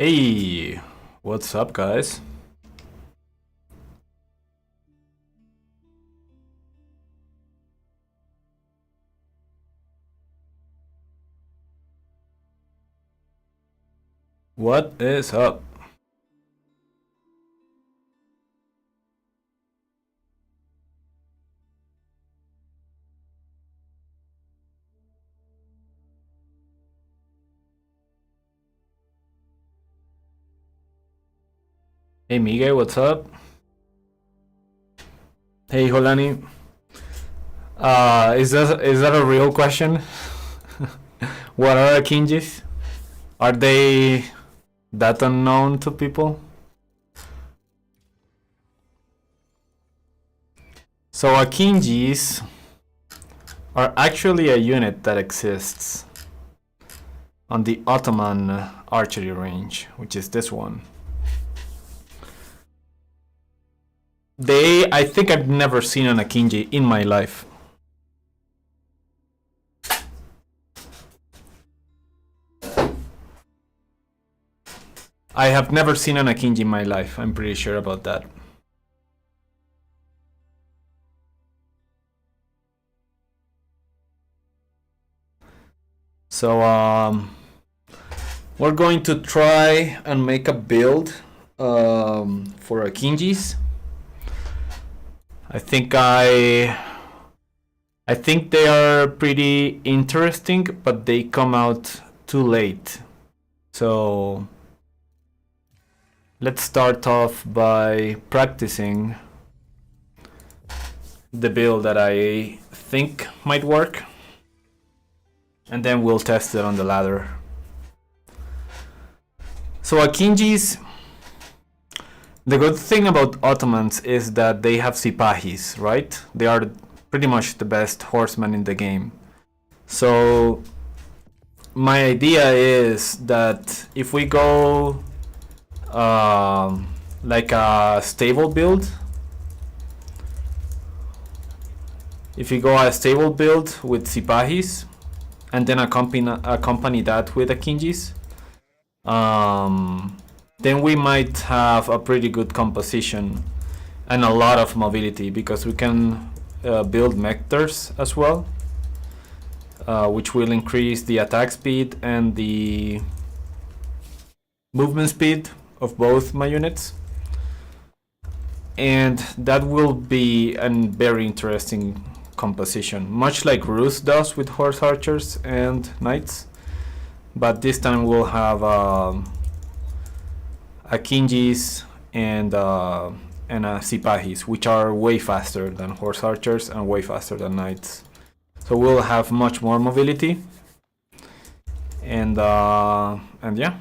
Hey, what's up, guys? What is up? Hey, Miguel, what's up? Hey, Holani. Is that a real question? What are Akinjis? Are they that unknown to people? So Akinjis are actually a unit that exists on the Ottoman archery range, which is this one. I think I've never seen an Akinji in my life. I have never seen an Akinji in my life. I'm pretty sure about that. So we're going to try and make a build for Akinjis. I think they are pretty interesting, but they come out too late. So let's start off by practicing the build that I think might work, and then we'll test it on the ladder. So Akinjis, the good thing about Ottomans is that they have Sipahis, right? They are pretty much the best horsemen in the game. So my idea is that if we go like a stable build, with Sipahis and then accompany that with Akinjis, then we might have a pretty good composition and a lot of mobility, because we can build mectors as well, which will increase the attack speed and the movement speed of both my units, and that will be a very interesting composition, much like Rus does with horse archers and knights, but this time we'll have Akinjis and Sipahis, which are way faster than horse archers and way faster than knights. So we'll have much more mobility, and yeah,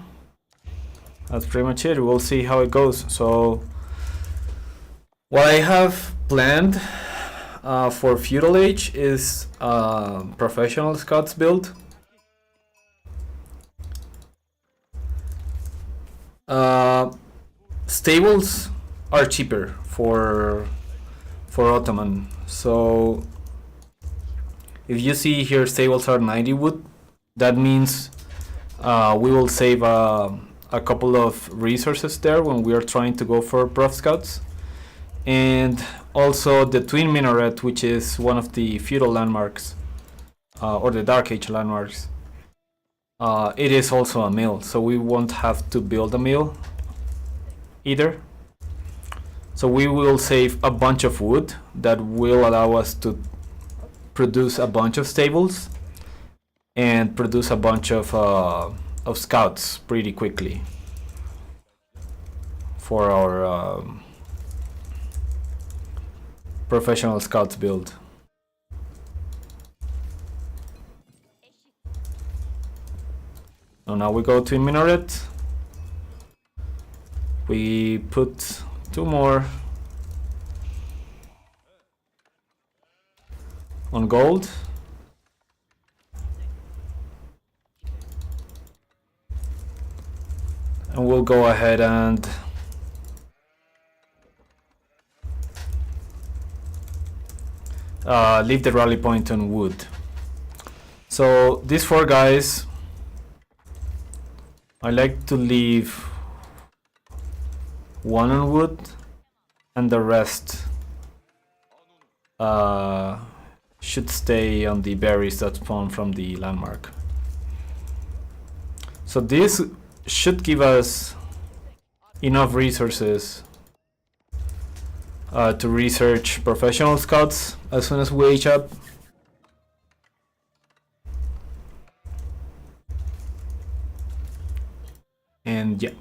that's pretty much it. We'll see how it goes. So what I have planned for Feudal Age is Professional Scouts build. Stables are cheaper for Ottoman. So if you see here stables are 90 wood, that means we will save a couple of resources there when we are trying to go for Prof Scouts. And also the Twin Minaret, which is one of the feudal landmarks, or the Dark Age landmarks, it is also a mill, so we won't have to build a mill either. So we will save a bunch of wood that will allow us to produce a bunch of stables and produce a bunch of scouts pretty quickly for our Professional Scouts build. So now we go to Minaret. We put 2 more on gold. And we'll go ahead and leave the rally point on wood. So these 4 guys, I like to leave 1 on wood, and the rest should stay on the berries that spawn from the landmark. So this should give us enough resources to research professional scouts as soon as we age up. And yeah.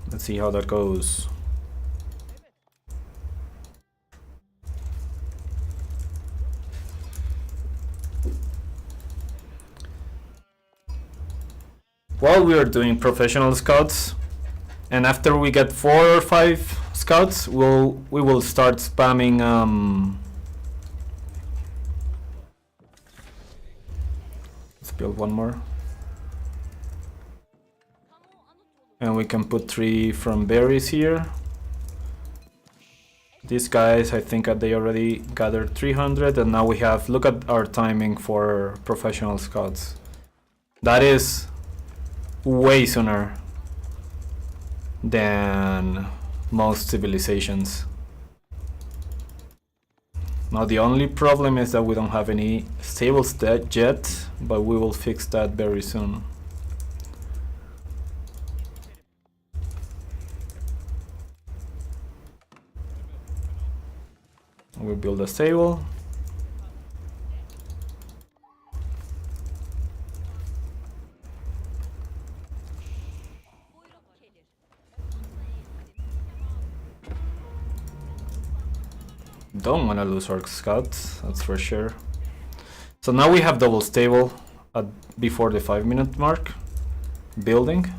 Let's see how that goes. While we are doing professional scouts, and after we get 4 or 5 scouts, we will start spamming let's build one more. And we can put 3 from berries here. These guys, I think they already gathered 300, and now we have, look at our timing for professional scouts. That is way sooner than most civilizations. Now the only problem is that we don't have any stables yet, but we will fix that very soon. We build a stable. Don't want to lose our scouts, that's for sure. So now we have double stable at before the 5-minute mark. Building.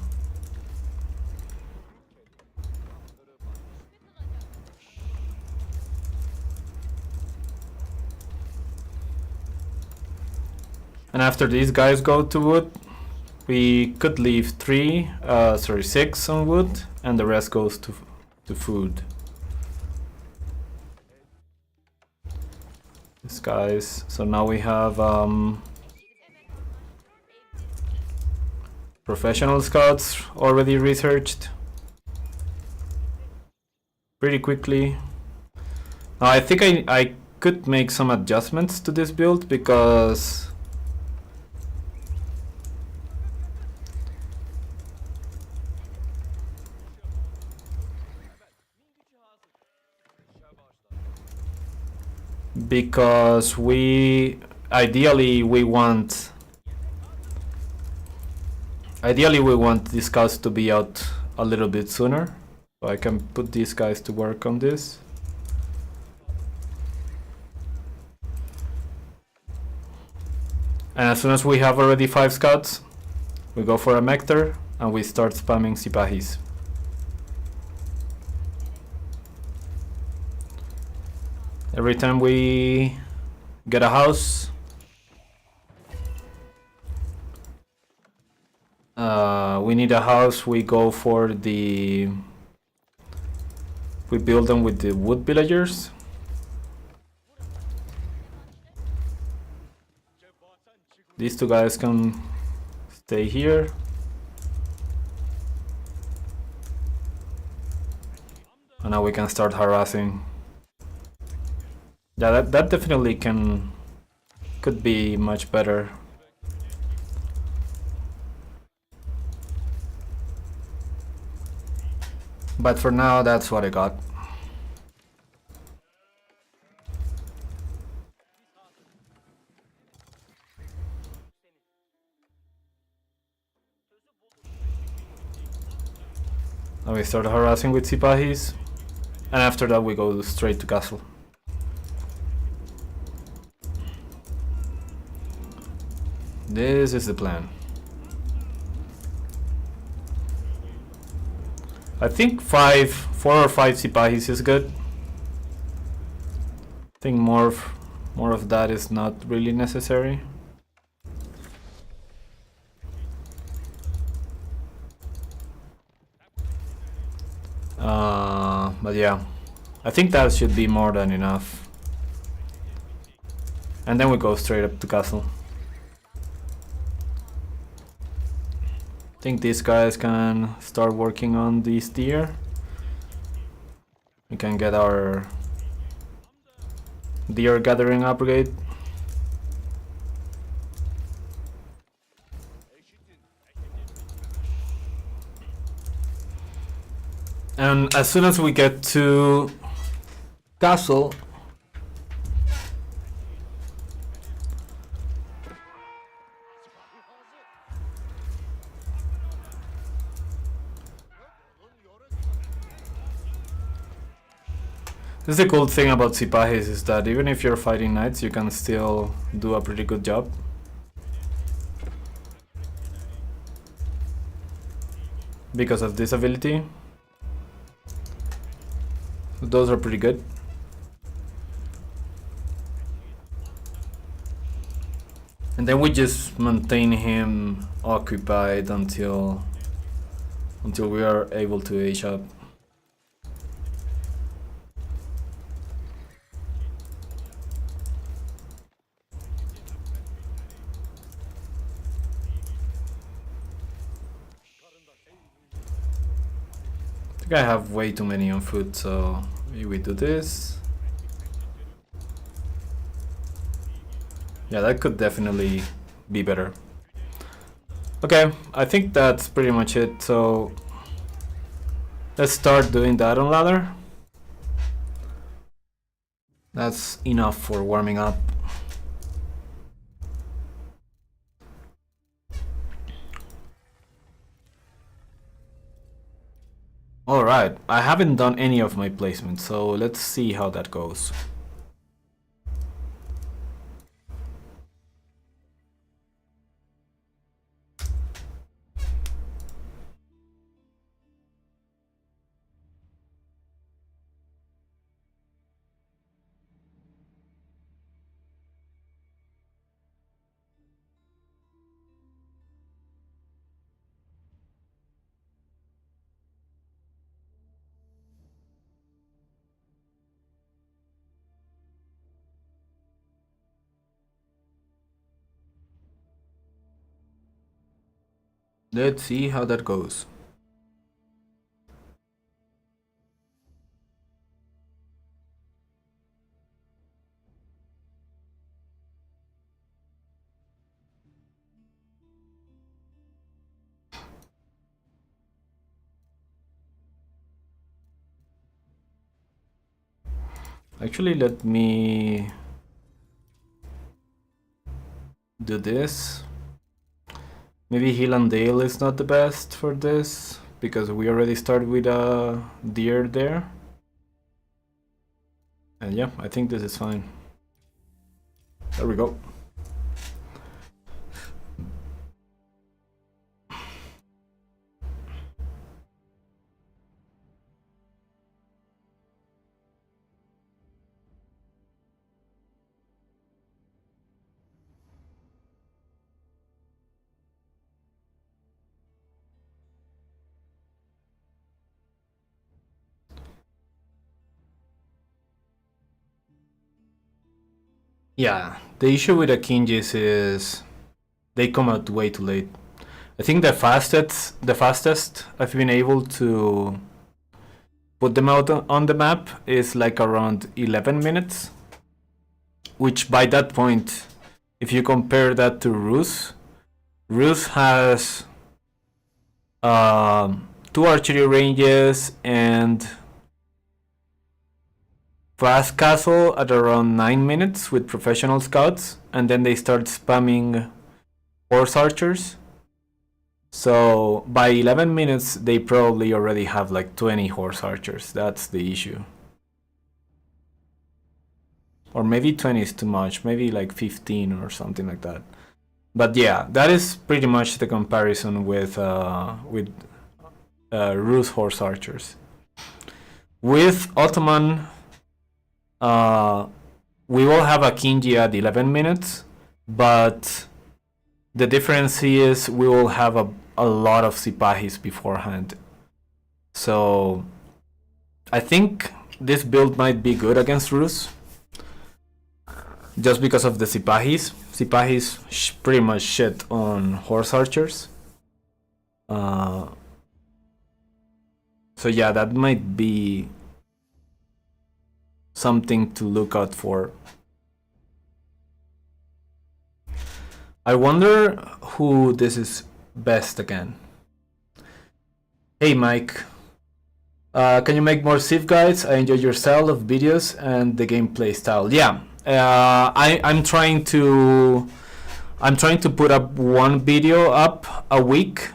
And after these guys go to wood, we could leave 6 on wood, and the rest goes to food. These guys. So now we have professional scouts already researched pretty quickly. Now I think I could make some adjustments to this build because we ideally want these scouts to be out a little bit sooner, so I can put these guys to work on this. And as soon as we have already 5 scouts, we go for a Mector and we start spamming Sipahis. Every time we get a house, we need a house, we go for we build them with the wood villagers. These 2 guys can stay here. And now we can start harassing. Yeah, that definitely could be much better. But for now, that's what I got. Now we start harassing with Sipahis, and after that we go straight to castle. This is the plan. I think 4 or 5 Sipahis is good. I think more of that is not really necessary. But yeah, I think that should be more than enough. And then we go straight up to castle. I think these guys can start working on this deer. We can get our deer gathering upgrade. And as soon as we get to castle, this is the cool thing about Sipahis, is that even if you're fighting knights, you can still do a pretty good job. Because of this ability. Those are pretty good. And then we just maintain him occupied until we are able to age up. I think I have way too many on foot, so maybe we do this. Yeah, that could definitely be better. Okay, I think that's pretty much it, so let's start doing that on ladder. That's enough for warming up. Alright, I haven't done any of my placements, so let's see how that goes. Let's see how that goes. Actually, let me do this. Maybe Hill and Dale is not the best for this, because we already started with a deer there. And yeah, I think this is fine. There we go. Yeah, the issue with Akinjis is they come out way too late. I think the fastest I've been able to put them out on the map is like around 11 minutes. Which by that point, if you compare that to Rus has 2 archery ranges and fast castle at around 9 minutes with professional scouts, and then they start spamming horse archers. So by 11 minutes they probably already have like 20 horse archers. That's the issue. Or maybe 20 is too much, maybe like 15 or something like that. But yeah, that is pretty much the comparison with Rus horse archers. With Ottoman, we will have Akinji at 11 minutes, but the difference is we will have a lot of Sipahis beforehand. So I think this build might be good against Rus. just because of the Sipahis. Sipahis pretty much shit on horse archers. So yeah, that might be something to look out for. I wonder who this is best again. Hey Mike, can you make more Civ guides? I enjoy your style of videos and the gameplay style. Yeah, I'm trying to put up one video up a week.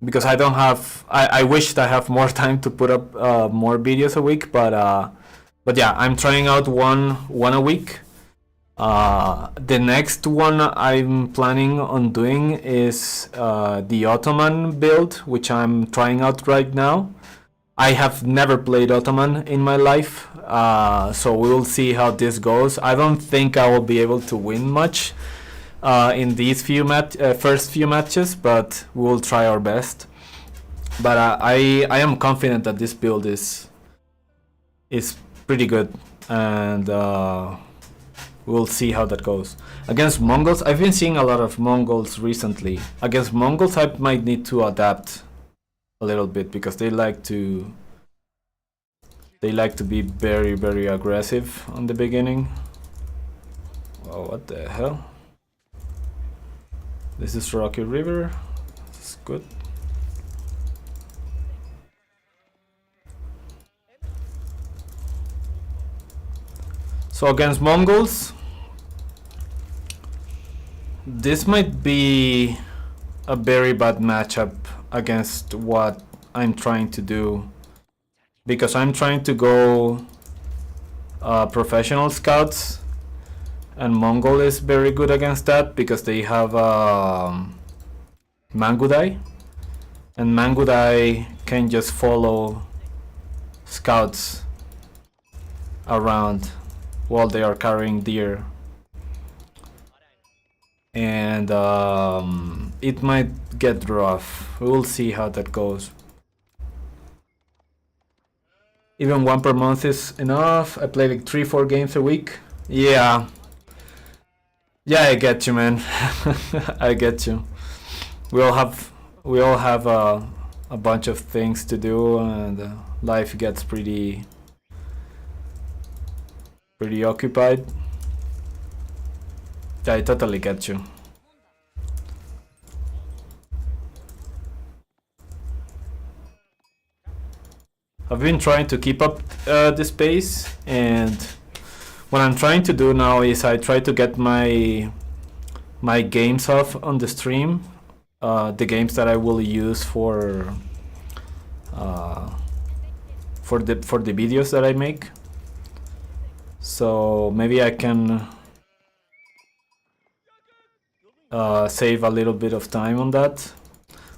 Because I don't have, I wish I have more time to put up more videos a week, but yeah, I'm trying out one a week. The next one I'm planning on doing is the Ottoman build, which I'm trying out right now. I have never played Ottoman in my life, so we will see how this goes. I don't think I will be able to win much in these first few matches, but we'll try our best. But I am confident that this build is pretty good, and we'll see how that goes. Against Mongols, I've been seeing a lot of Mongols recently. Against Mongols, I might need to adapt a little bit because they like to be very, very aggressive on the beginning. Oh, what the hell? This is Rocky River. This is good. So against Mongols, this might be a very bad matchup against what I'm trying to do, because I'm trying to go professional scouts, and Mongol is very good against that because they have Mangudai, and Mangudai can just follow scouts around while they are carrying deer, and it might get rough. We'll see how that goes. Even one per month is enough. I play like 3-4 games a week. Yeah, I get you, man. I get you. We all have a bunch of things to do, and life gets pretty occupied. Yeah, I totally get you. I've been trying to keep up this pace, and what I'm trying to do now is I try to get my games off on the stream, the games that I will use for the videos that I make. So maybe I can save a little bit of time on that.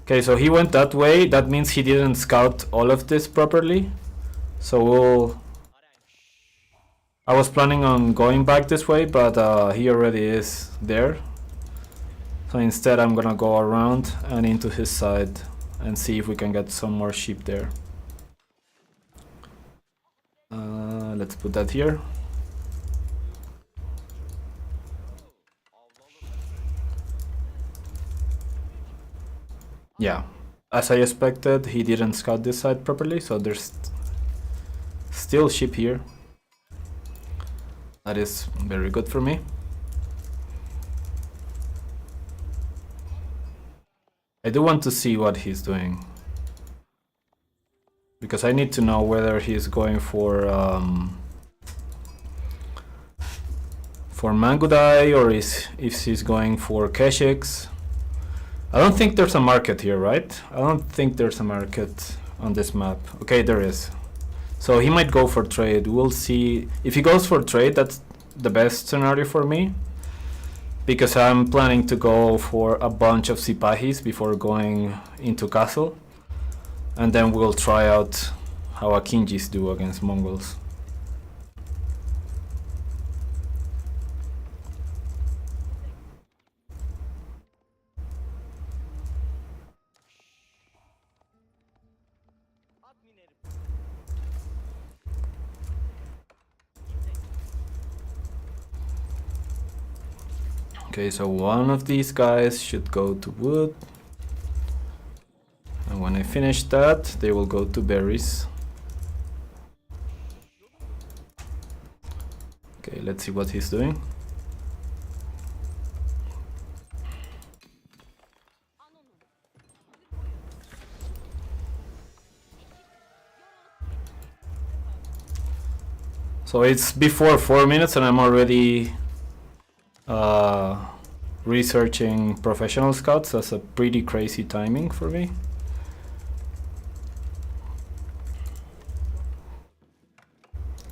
Okay, so he went that way. That means he didn't scout all of this properly. So I was planning on going back this way, but he already is there. So instead I'm gonna go around and into his side and see if we can get some more sheep there. Let's put that here. Yeah, as I expected, he didn't scout this side properly, so there's still sheep here. That is very good for me. I do want to see what he's doing, because I need to know whether he's going for Mangudai or if he's going for Keshiks. I don't think there's a market here, right? I don't think there's a market on this map. Okay, there is. So he might go for trade. We'll see. If he goes for trade, that's the best scenario for me, because I'm planning to go for a bunch of Sipahis before going into castle, and then we'll try out how Akinjis do against Mongols. Okay, so one of these guys should go to wood. And when I finish that, they will go to berries. Okay, let's see what he's doing. So it's before 4 minutes and I'm already researching professional scouts. That's a pretty crazy timing for me.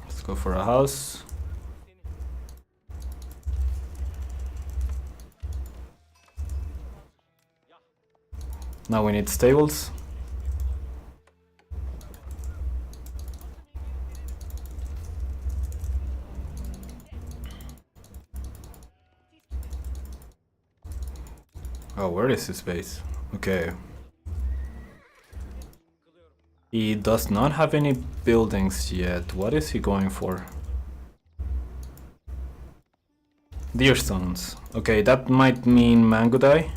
Let's go for a house. Now we need stables. Oh, where is his base? Okay. He does not have any buildings yet. What is he going for? Deer stones. Okay, that might mean mango dye.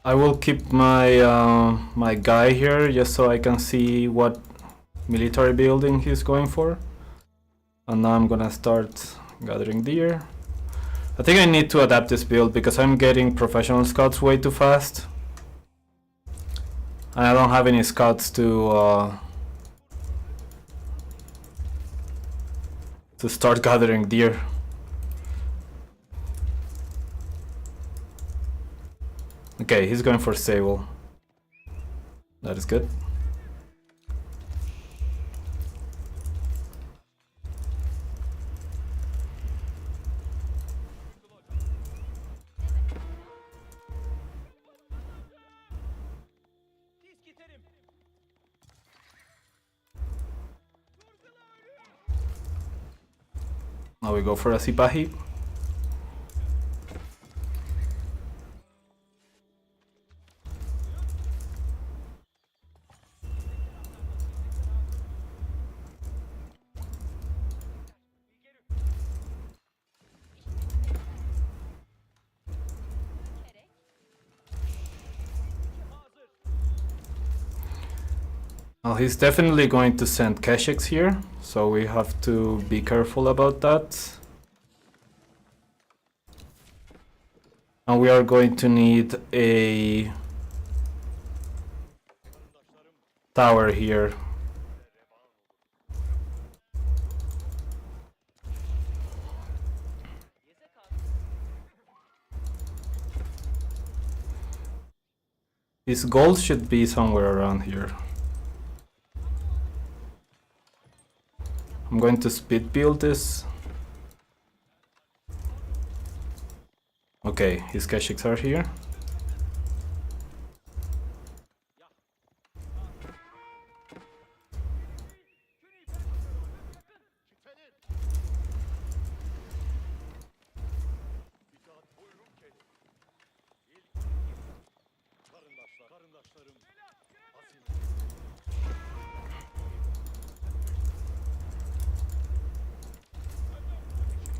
I will keep my my guy here just so I can see what military building he's going for. And now I'm gonna start gathering deer. I think I need to adapt this build because I'm getting professional scouts way too fast. And I don't have any scouts to start gathering deer. Okay, he's going for stable. That is good. Now we go for a sipahi. Well, he's definitely going to send Keshiks here, so we have to be careful about that. And we are going to need a tower here. His gold should be somewhere around here. I'm going to speed build this. Okay, his Keshiks are here.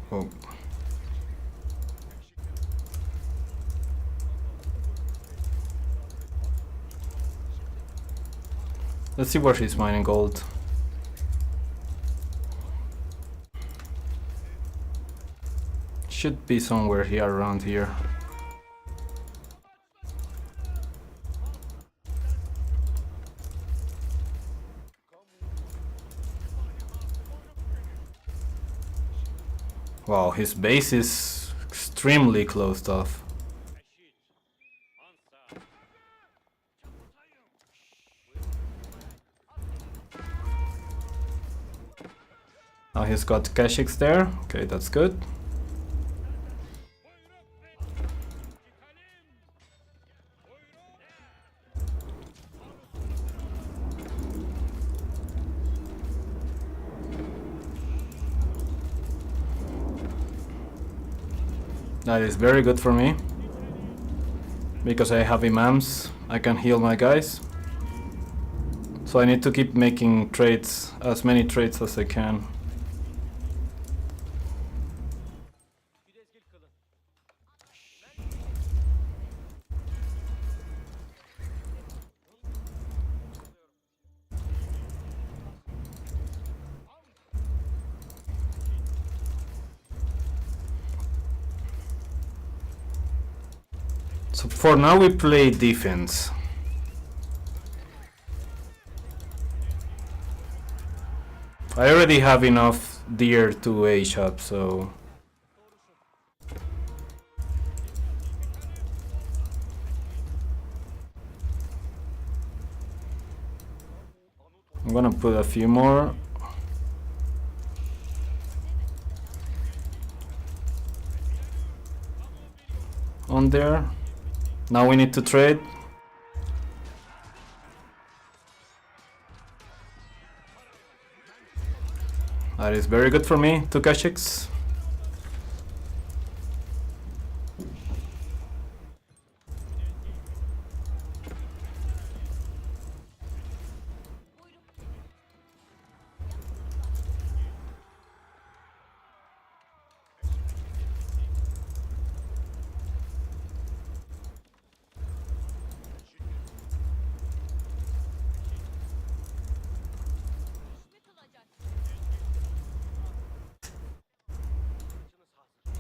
Oh. Let's see where she's mining gold. Should be somewhere here around here. Wow, his base is extremely closed off. Now he's got Keshiks there. Okay, that's good. That is very good for me. Because I have imams, I can heal my guys. So I need to keep making trades, as many trades as I can. So for now we play defense. I already have enough deer to A-shop, so... I'm gonna put a few more. On there. Now we need to trade. That is very good for me, 2 Kashyyyks.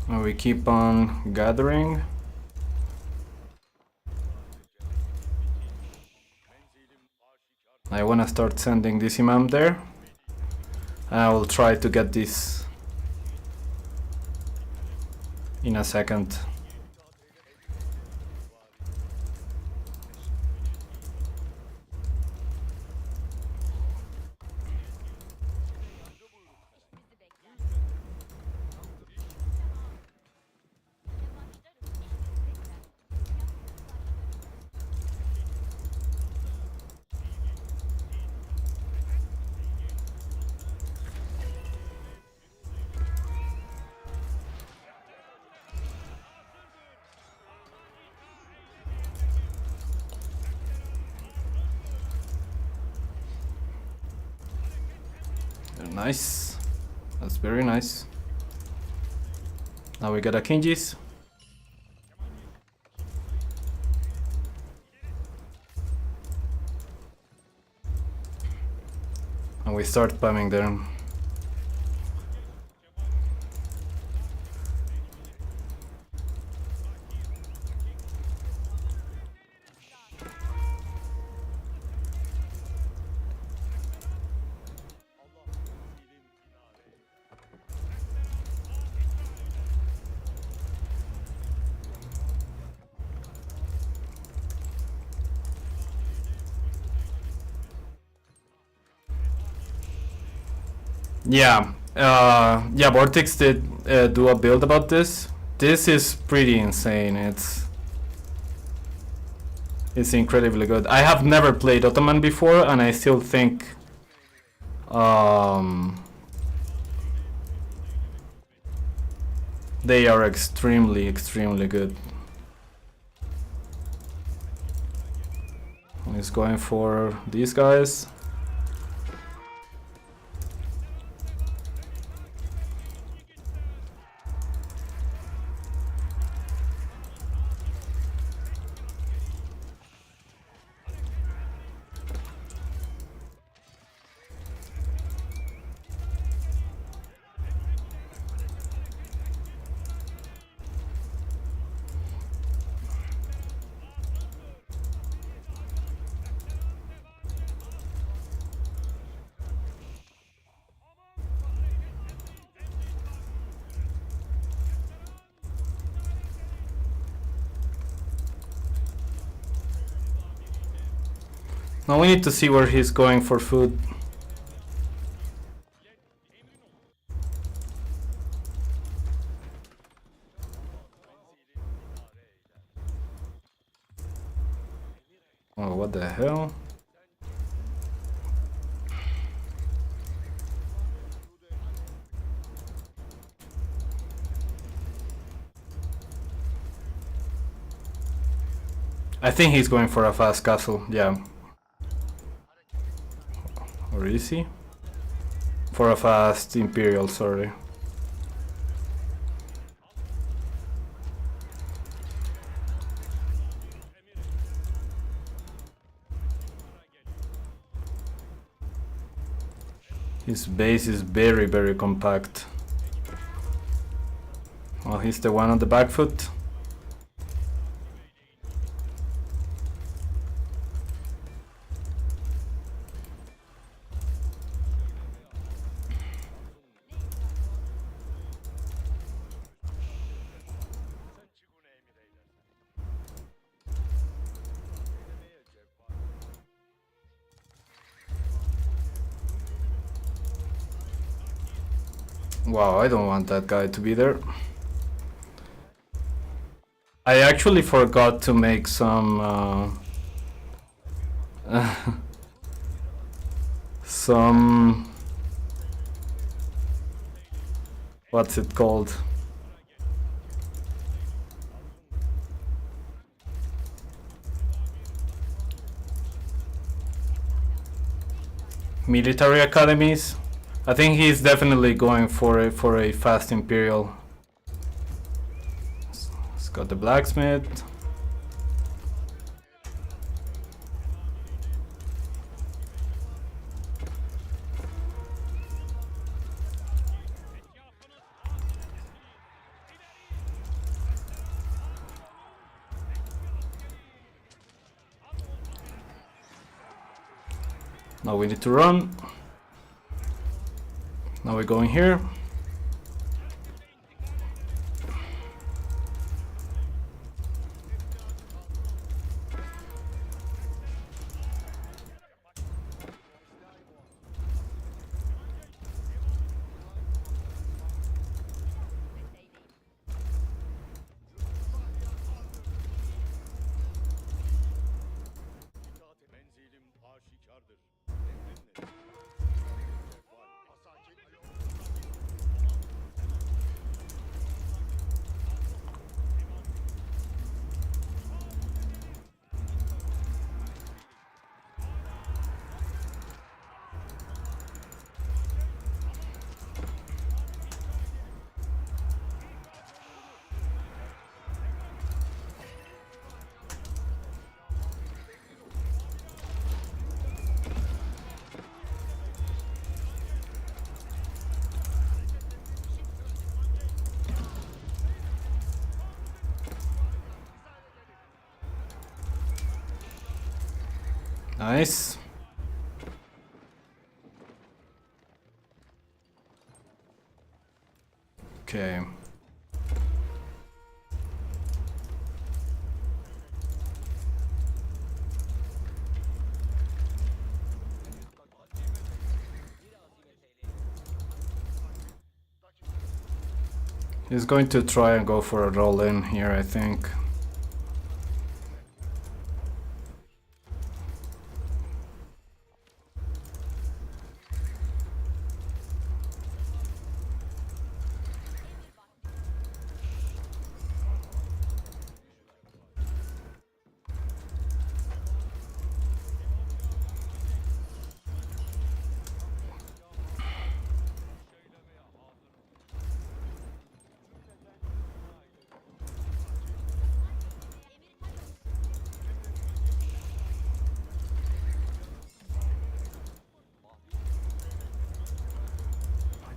And we keep on gathering. I want to start sending this imam there. I will try to get this in a second. Nice. That's very nice. Now we got Akinjis. And we start spamming them. Yeah, yeah. Vortex did do a build about this. This is pretty insane. It's incredibly good. I have never played Ottoman before, and I still think they are extremely good. He's going for these guys. Now we need to see where he's going for food. Oh, what the hell? I think he's going for a fast castle, yeah. Or is he? For a fast imperial, sorry. His base is very, very compact. Well, he's the one on the back foot. Wow, I don't want that guy to be there. I actually forgot to make some some, what's it called? Military academies. I think he's definitely going for a fast imperial. He's got the blacksmith. Now we need to run. Now we're going here. Nice. Okay. He's going to try and go for a roll in here, I think.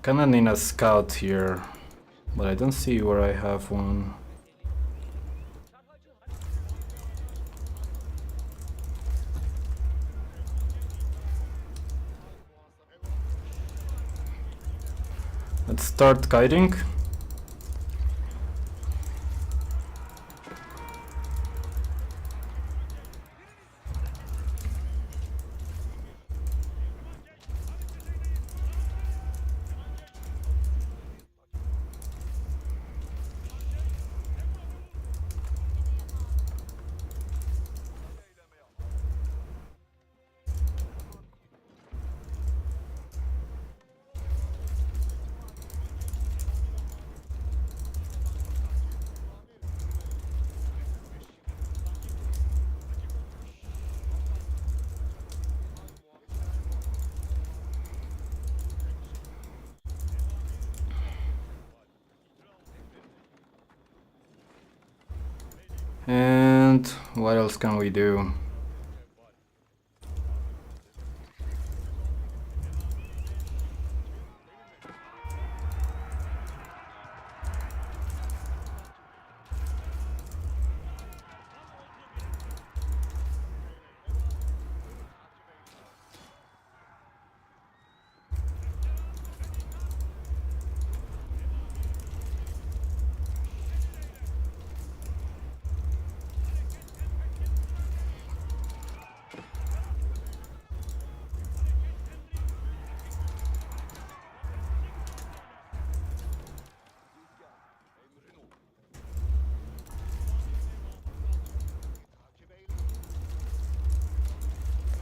Kinda need a scout here, but I don't see where I have one. Let's start guiding. And what else can we do?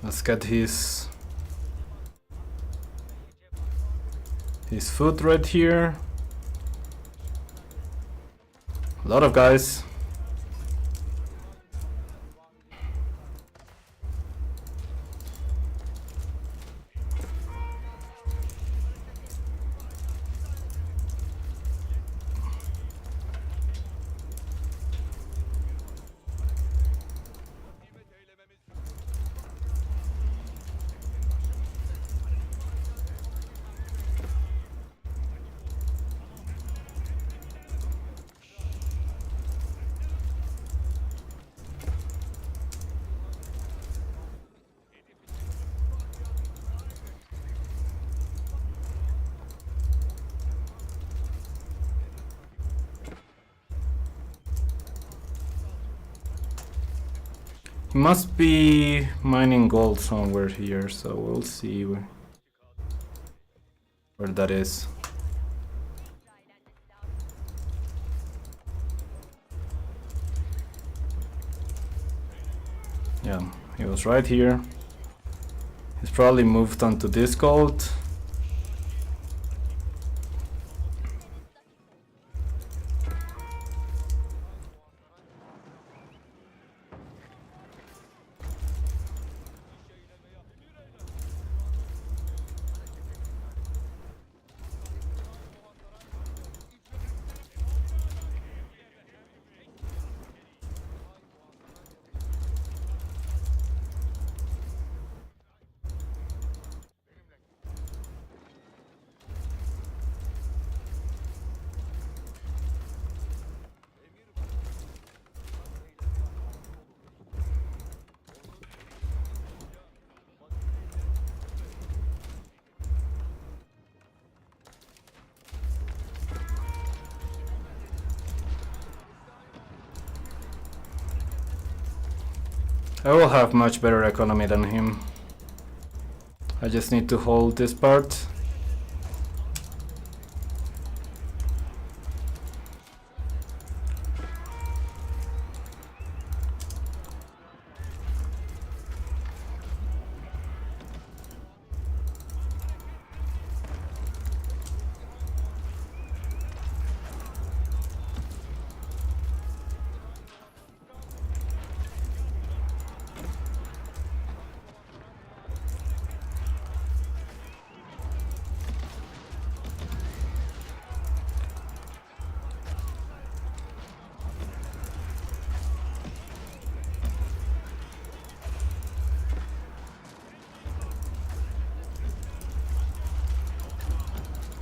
Let's get his foot right here. A lot of guys. He must be mining gold somewhere here, so we'll see where that is. Yeah, he was right here. He's probably moved on to this gold. I will have much better economy than him. I just need to hold this part.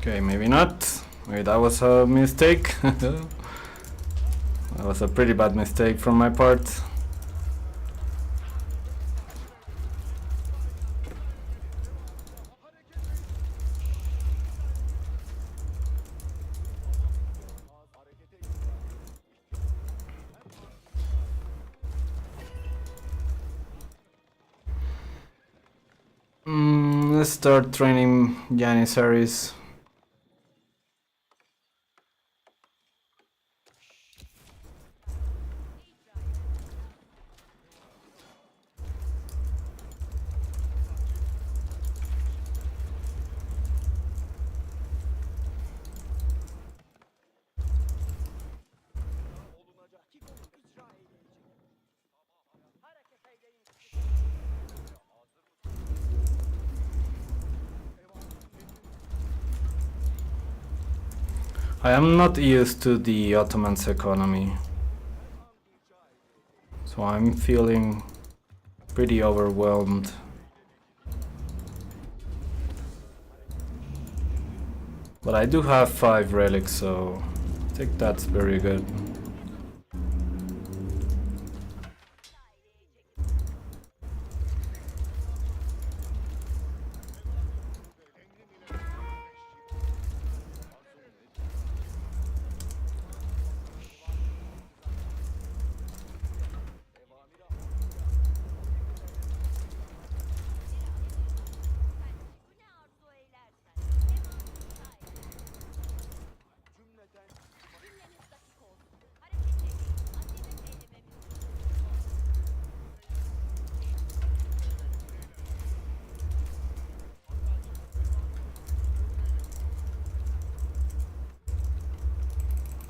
Okay, maybe not. Maybe that was a mistake. That was a pretty bad mistake from my part. Let's start training Janissaries. I am not used to the Ottoman's economy. So I'm feeling pretty overwhelmed. But I do have 5 relics, so I think that's very good.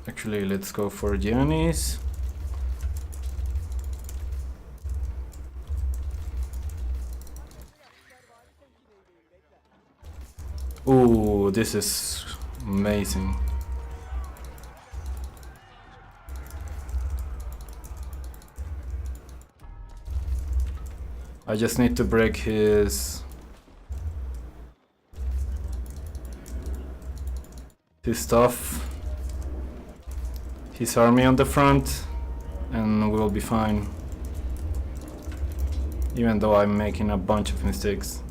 Actually, let's go for Giannis. Ooh, this is amazing. I just need to break his stuff, his army on the front, and we'll be fine. Even though I'm making a bunch of mistakes.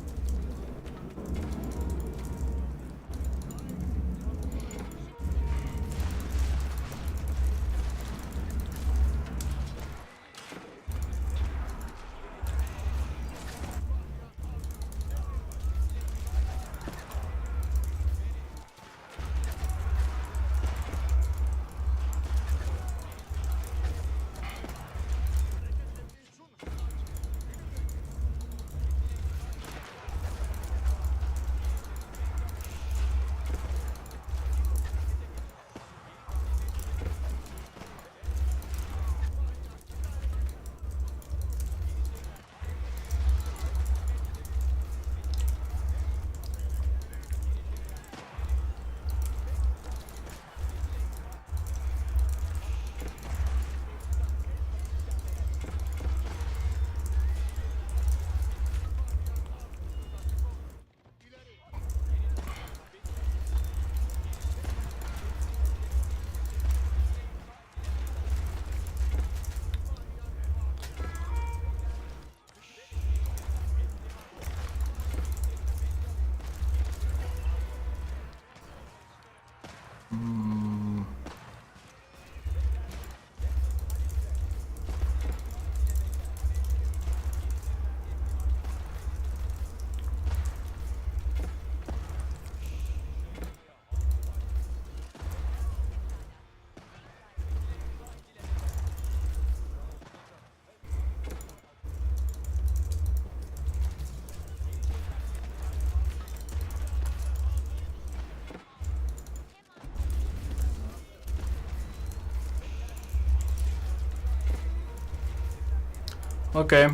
Okay,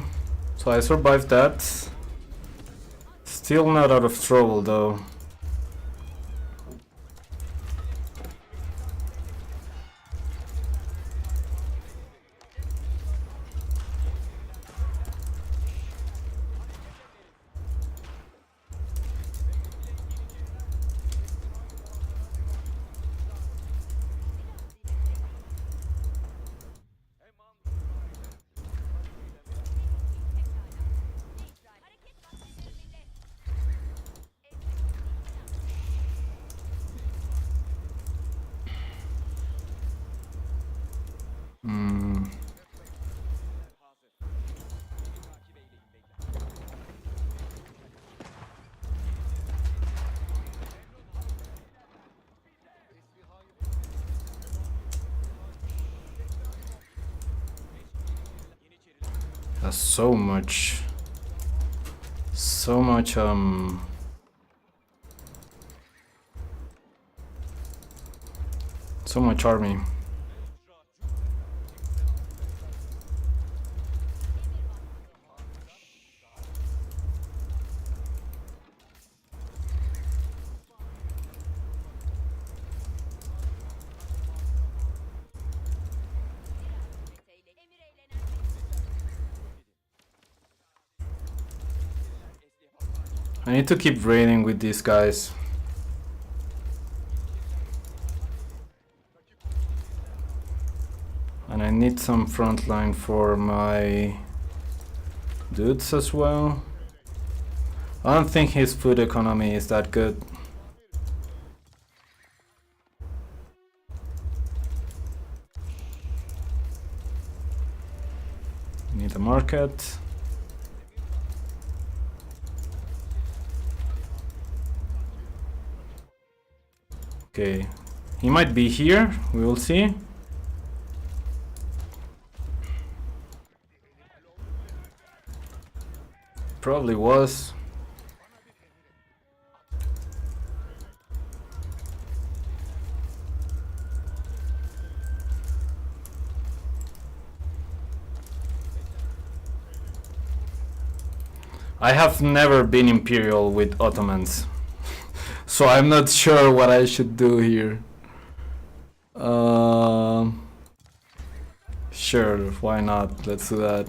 so I survived that. Still not out of trouble though. That's so much so much army. I need to keep raiding with these guys. And I need some front line for my dudes as well. I don't think his food economy is that good. Need a market. Okay, he might be here, we will see. Probably was. I have never been Imperial with Ottomans, so I'm not sure what I should do here. Sure, why not? Let's do that.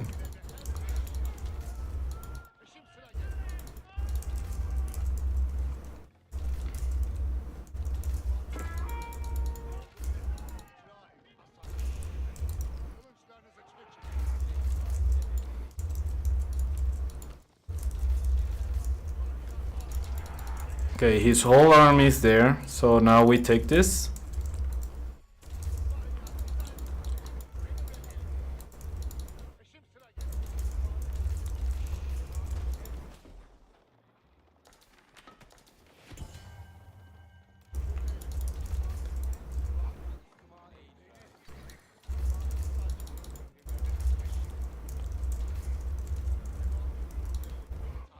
Okay, his whole army is there, so now we take this.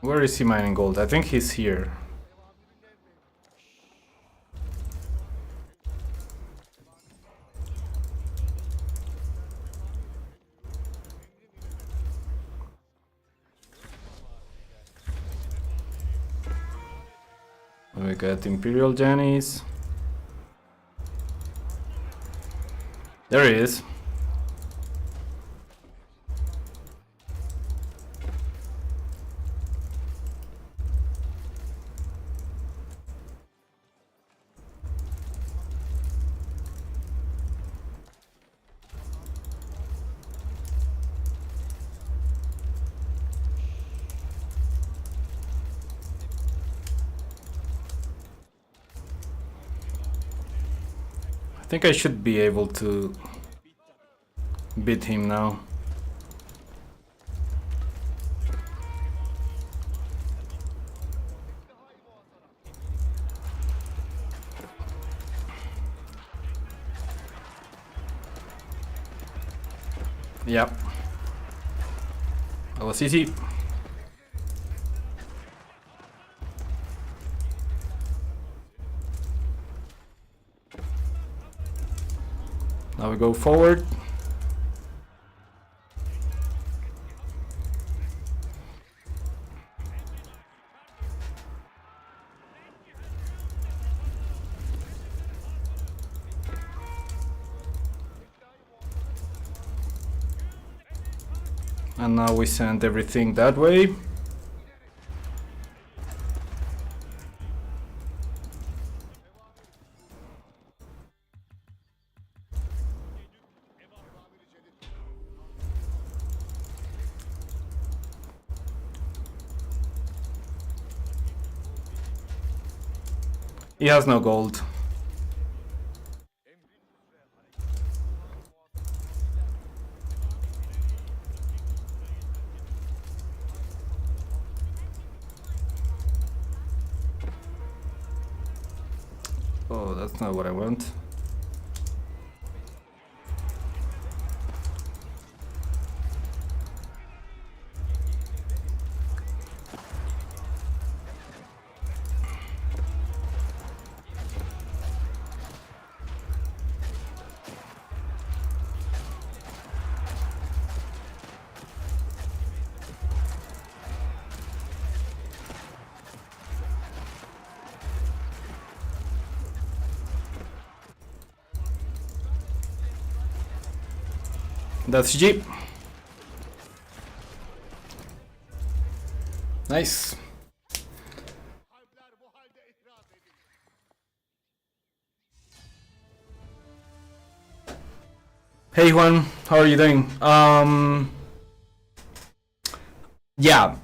Where is he mining gold? I think he's here. We got Imperial Jannies. There he is. I think I should be able to beat him now. Yep. That was easy. Now we go forward. And now we send everything that way. He has no gold. Oh, that's not what I want. That's Jeep. Nice. Hey Juan, how are you doing? Yeah,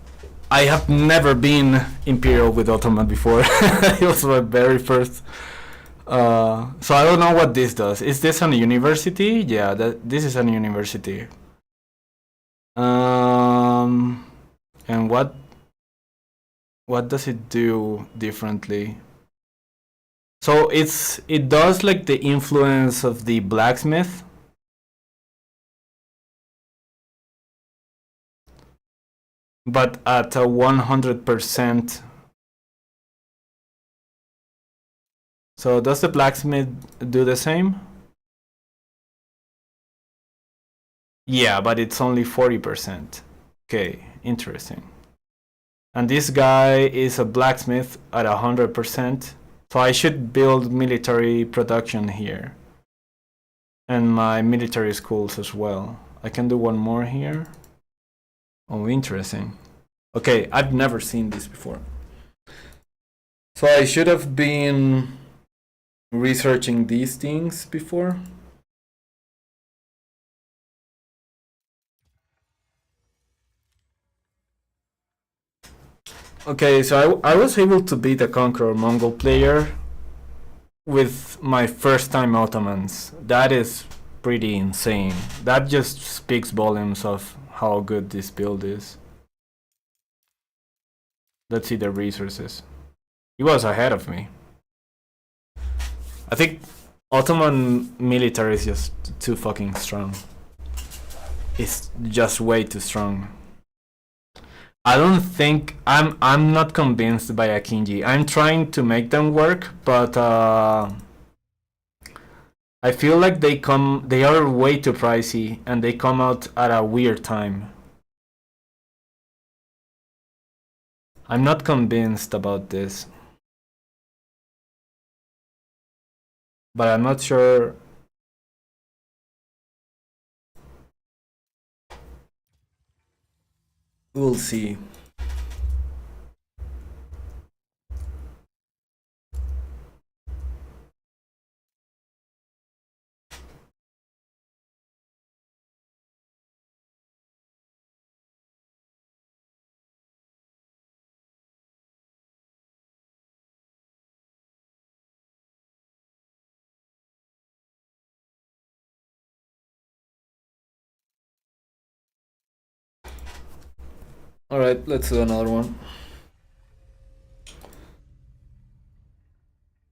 I have never been Imperial with Ottoman before. It was my very first. So I don't know what this does. Is this a university? Yeah, this is a university. And what does it do differently? So it does like the influence of the blacksmith, but at a 100%. So does the blacksmith do the same? Yeah, but it's only 40%. Okay, interesting. And this guy is a blacksmith at 100%. So I should build military production here. And my military schools as well. I can do one more here. Oh, interesting. Okay, I've never seen this before. So I should have been researching these things before. Okay, so I was able to beat a Conqueror Mongol player with my first time Ottomans. That is pretty insane. That just speaks volumes of how good this build is. Let's see the resources. He was ahead of me. I think Ottoman military is just too fucking strong. It's just way too strong. I don't think I'm not convinced by Akinji. I'm trying to make them work, but I feel like they are way too pricey and they come out at a weird time. I'm not convinced about this. But I'm not sure. We'll see. Alright, let's do another one.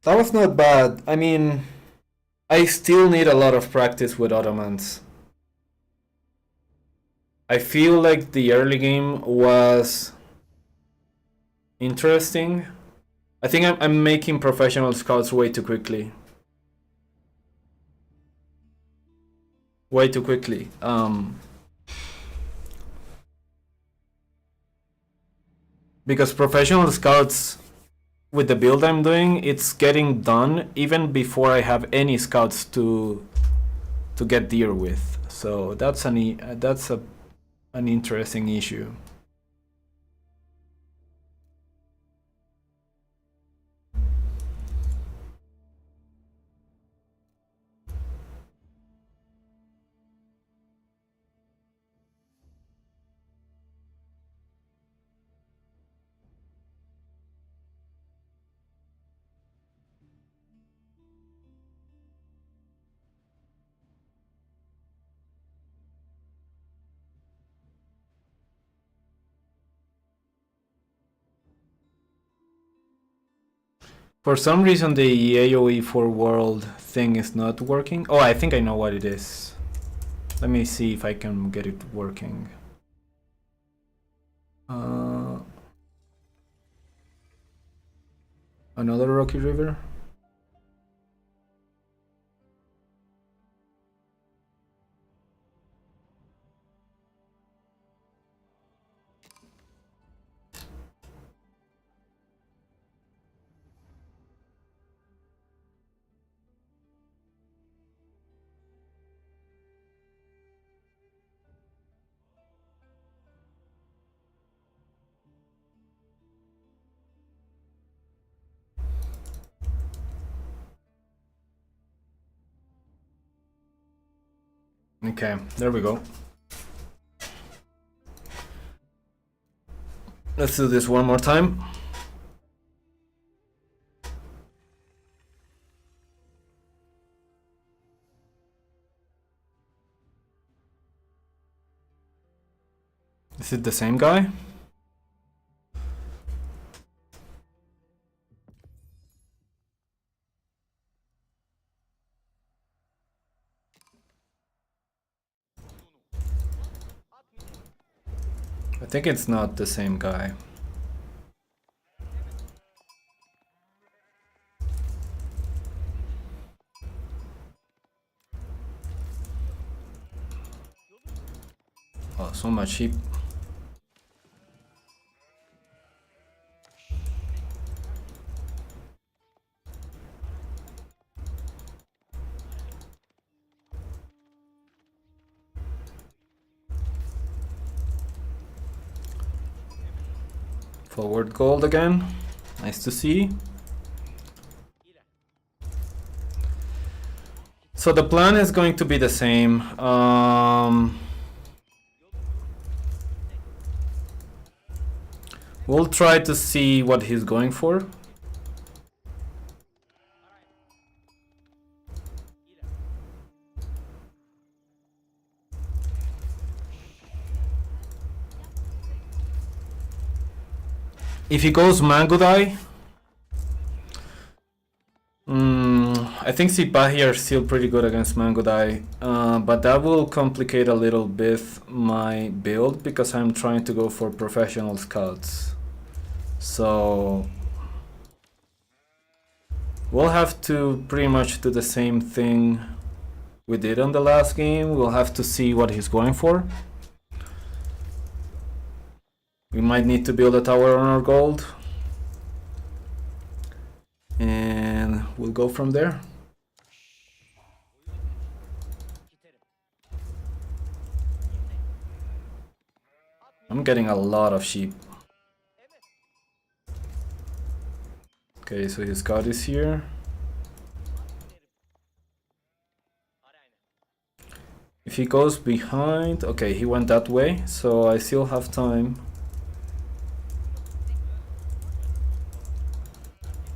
That was not bad. I mean, I still need a lot of practice with Ottomans. I feel like the early game was interesting. I think I'm making professional scouts way too quickly. Way too quickly. Because professional scouts with the build I'm doing, it's getting done even before I have any scouts to get deer with. So that's an interesting issue. For some reason, the AoE for world thing is not working. Oh, I think I know what it is. Let me see if I can get it working. Another rocky river. Okay, there we go. Let's do this one more time. Is it the same guy? I think it's not the same guy. Oh, so much sheep. Forward gold again. Nice to see. So the plan is going to be the same. We'll try to see what he's going for. If he goes Mangudai, I think Sipahi are still pretty good against Mangudai, but that will complicate a little bit my build because I'm trying to go for professional scouts. So we'll have to pretty much do the same thing we did on the last game. We'll have to see what he's going for. We might need to build a tower on our gold. And we'll go from there. I'm getting a lot of sheep. Okay, so his scout is here. If he goes behind, okay, he went that way, so I still have time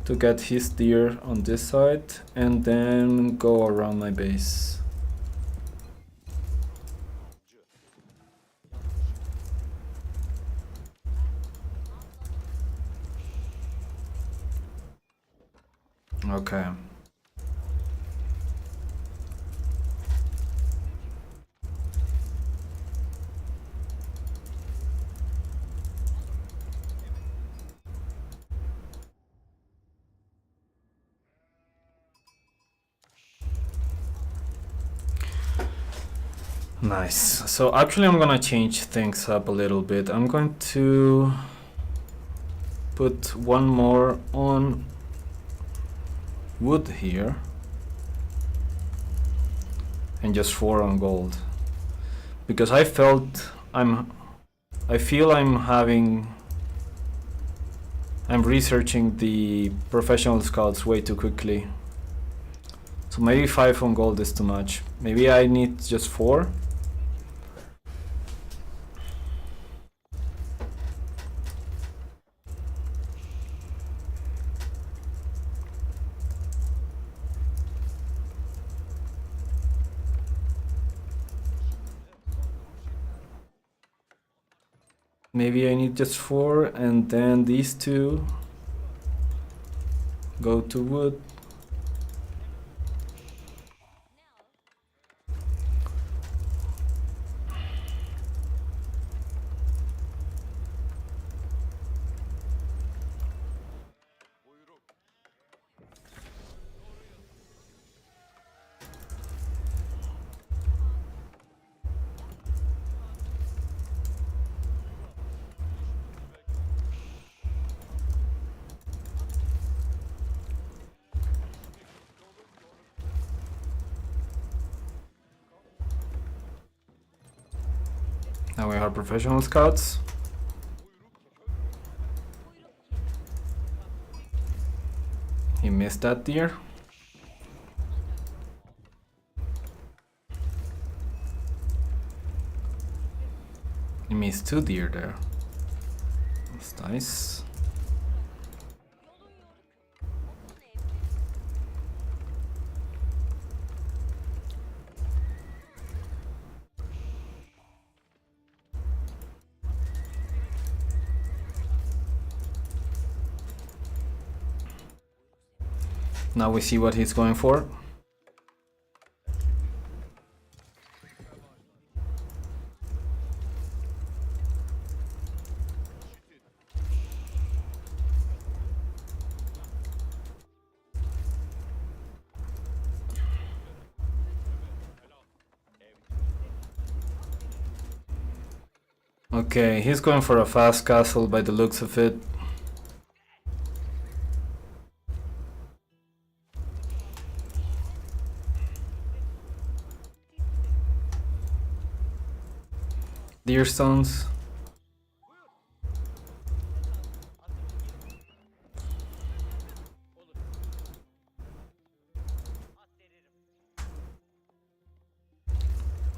to get his deer on this side and then go around my base. Okay. Nice. So actually I'm gonna change things up a little bit. I'm going to put one more on wood here and just 4 on gold because I feel I'm researching the professional scouts way too quickly. So maybe 5 on gold is too much. Maybe I need just 4. Maybe I need just 4 and then these 2 go to wood. Now we have professional scouts. He missed that deer. He missed 2 deer there. That's nice. Now we see what he's going for. Okay, he's going for a fast castle by the looks of it. Deer stones.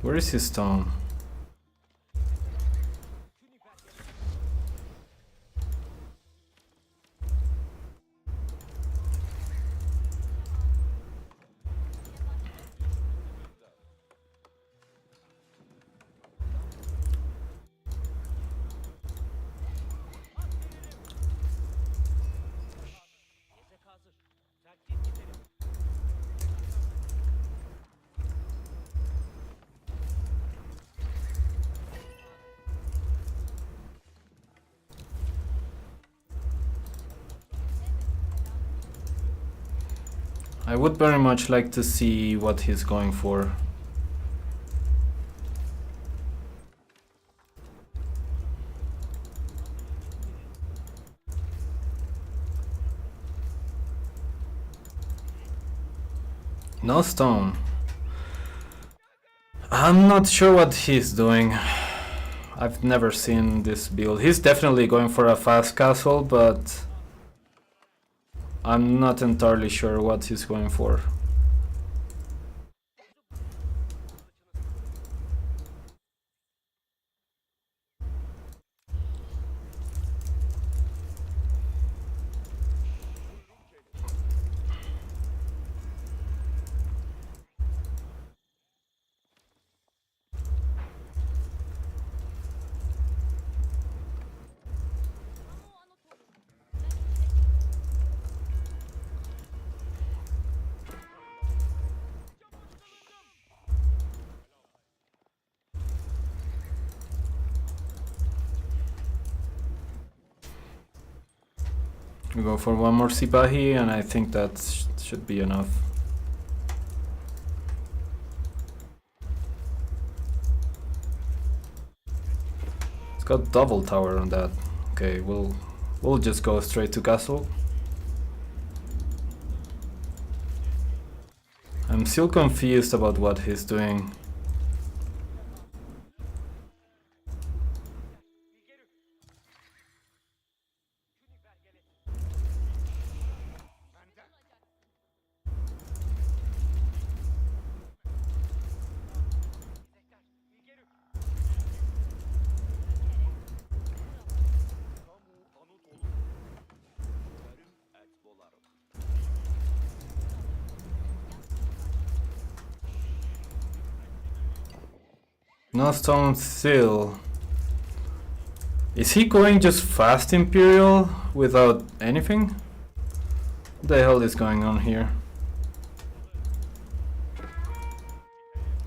Where is his stone? I would very much like to see what he's going for. No stone. I'm not sure what he's doing. I've never seen this build. He's definitely going for a fast castle, but I'm not entirely sure what he's going for. We go for one more Sipahi, and I think that should be enough. It's got double tower on that. Okay, we'll just go straight to castle. I'm still confused about what he's doing. No stone still. Is he going just fast Imperial without anything? What the hell is going on here?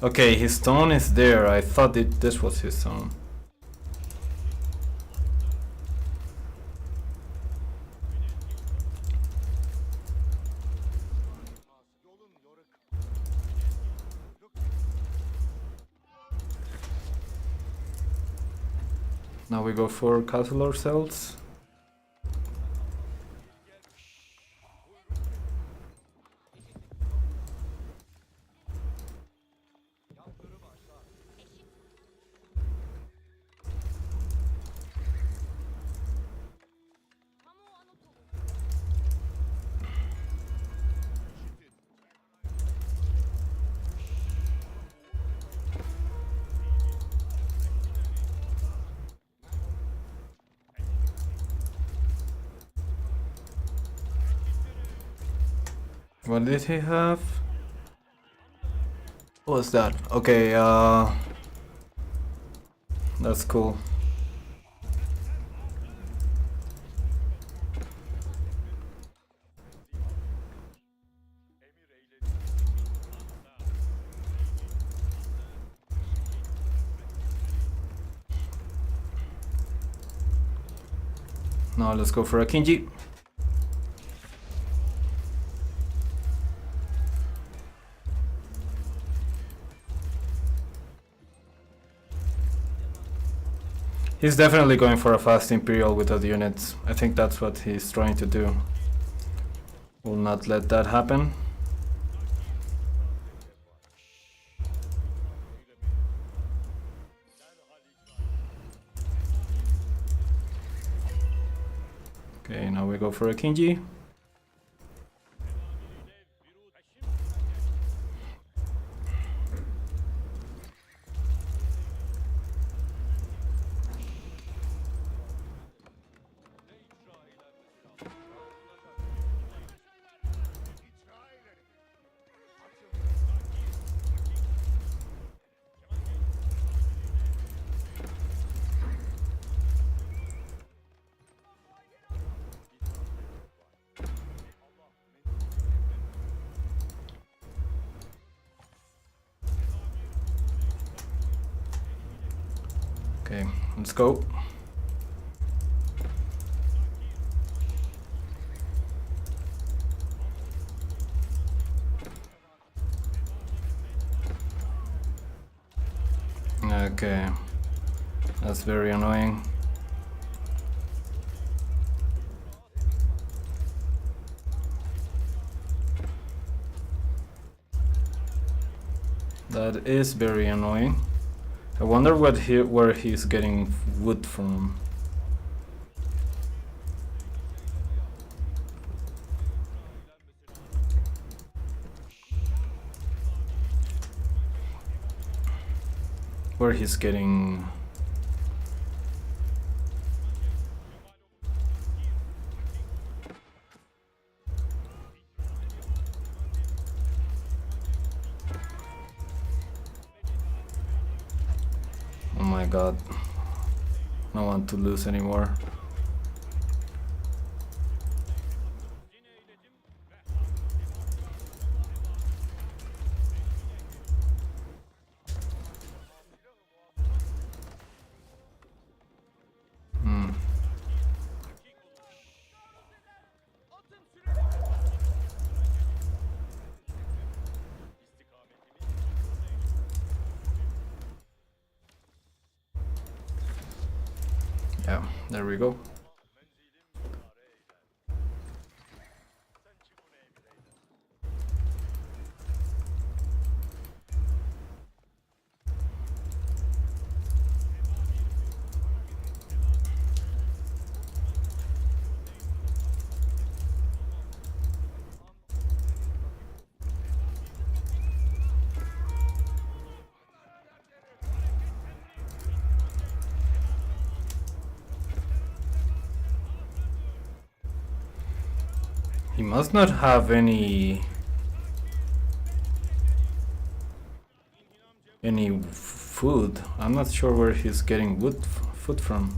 Okay, his stone is there. I thought this was his stone. Now we go for castle ourselves. What did he have? What was that? Okay, that's cool. Now let's go for Akinji. He's definitely going for a fast Imperial with those units. I think that's what he's trying to do. Will not let that happen. Okay, now we go for Akinji. Okay, let's go. Okay, that's very annoying. That is very annoying. I wonder where he's getting wood from. Where he's getting... Oh my god. I don't want to lose anymore. Yeah, there we go. He must not have any food. I'm not sure where he's getting food from.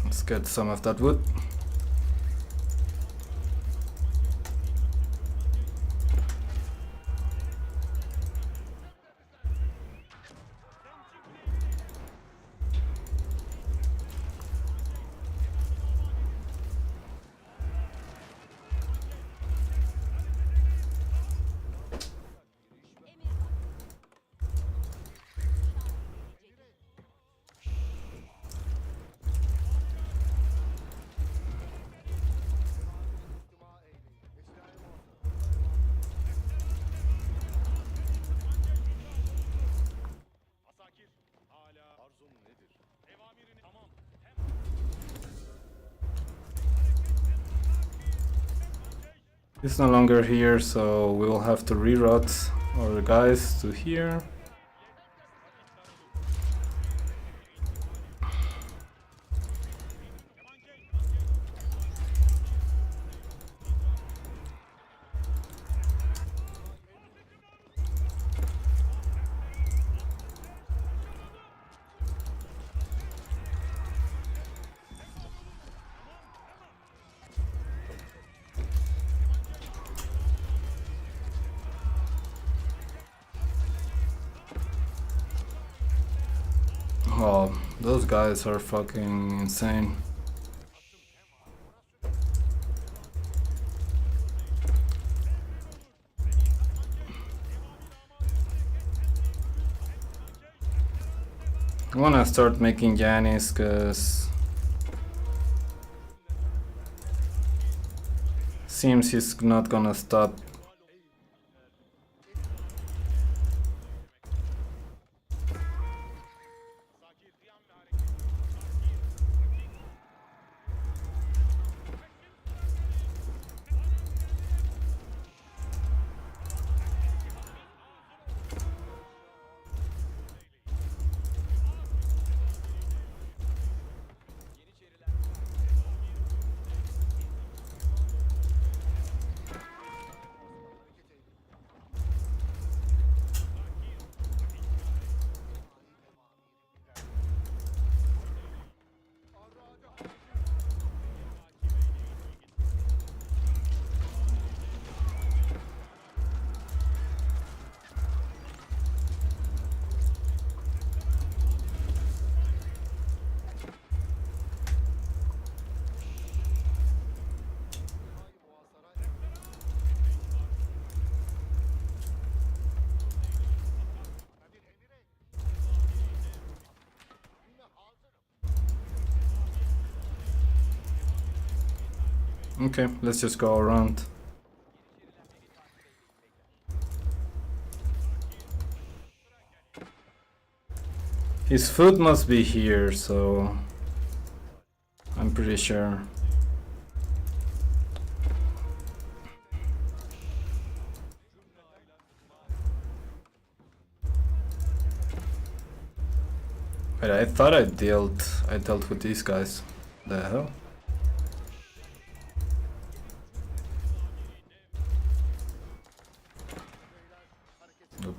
Let's get some of that wood. He's no longer here, so we will have to reroute our guys to here. Oh, those guys are fucking insane. I wanna start making Yanis, cause seems he's not gonna stop. Okay, let's just go around. His food must be here, so I'm pretty sure. Wait, I thought I dealt with these guys. The hell? Nope.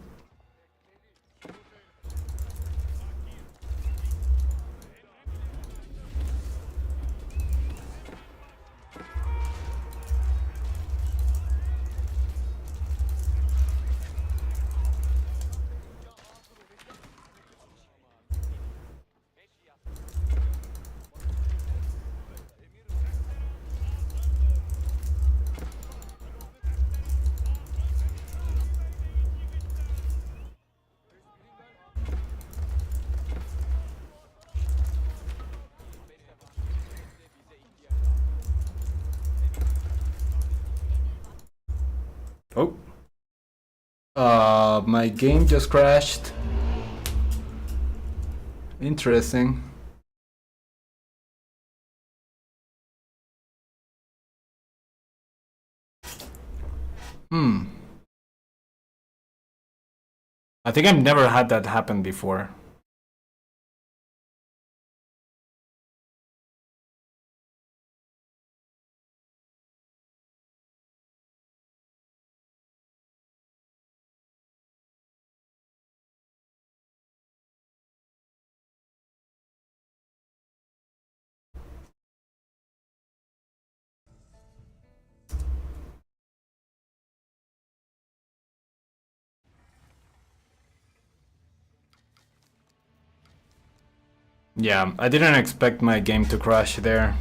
Oh. My game just crashed. Interesting. I think I've never had that happen before. Yeah, I didn't expect my game to crash there.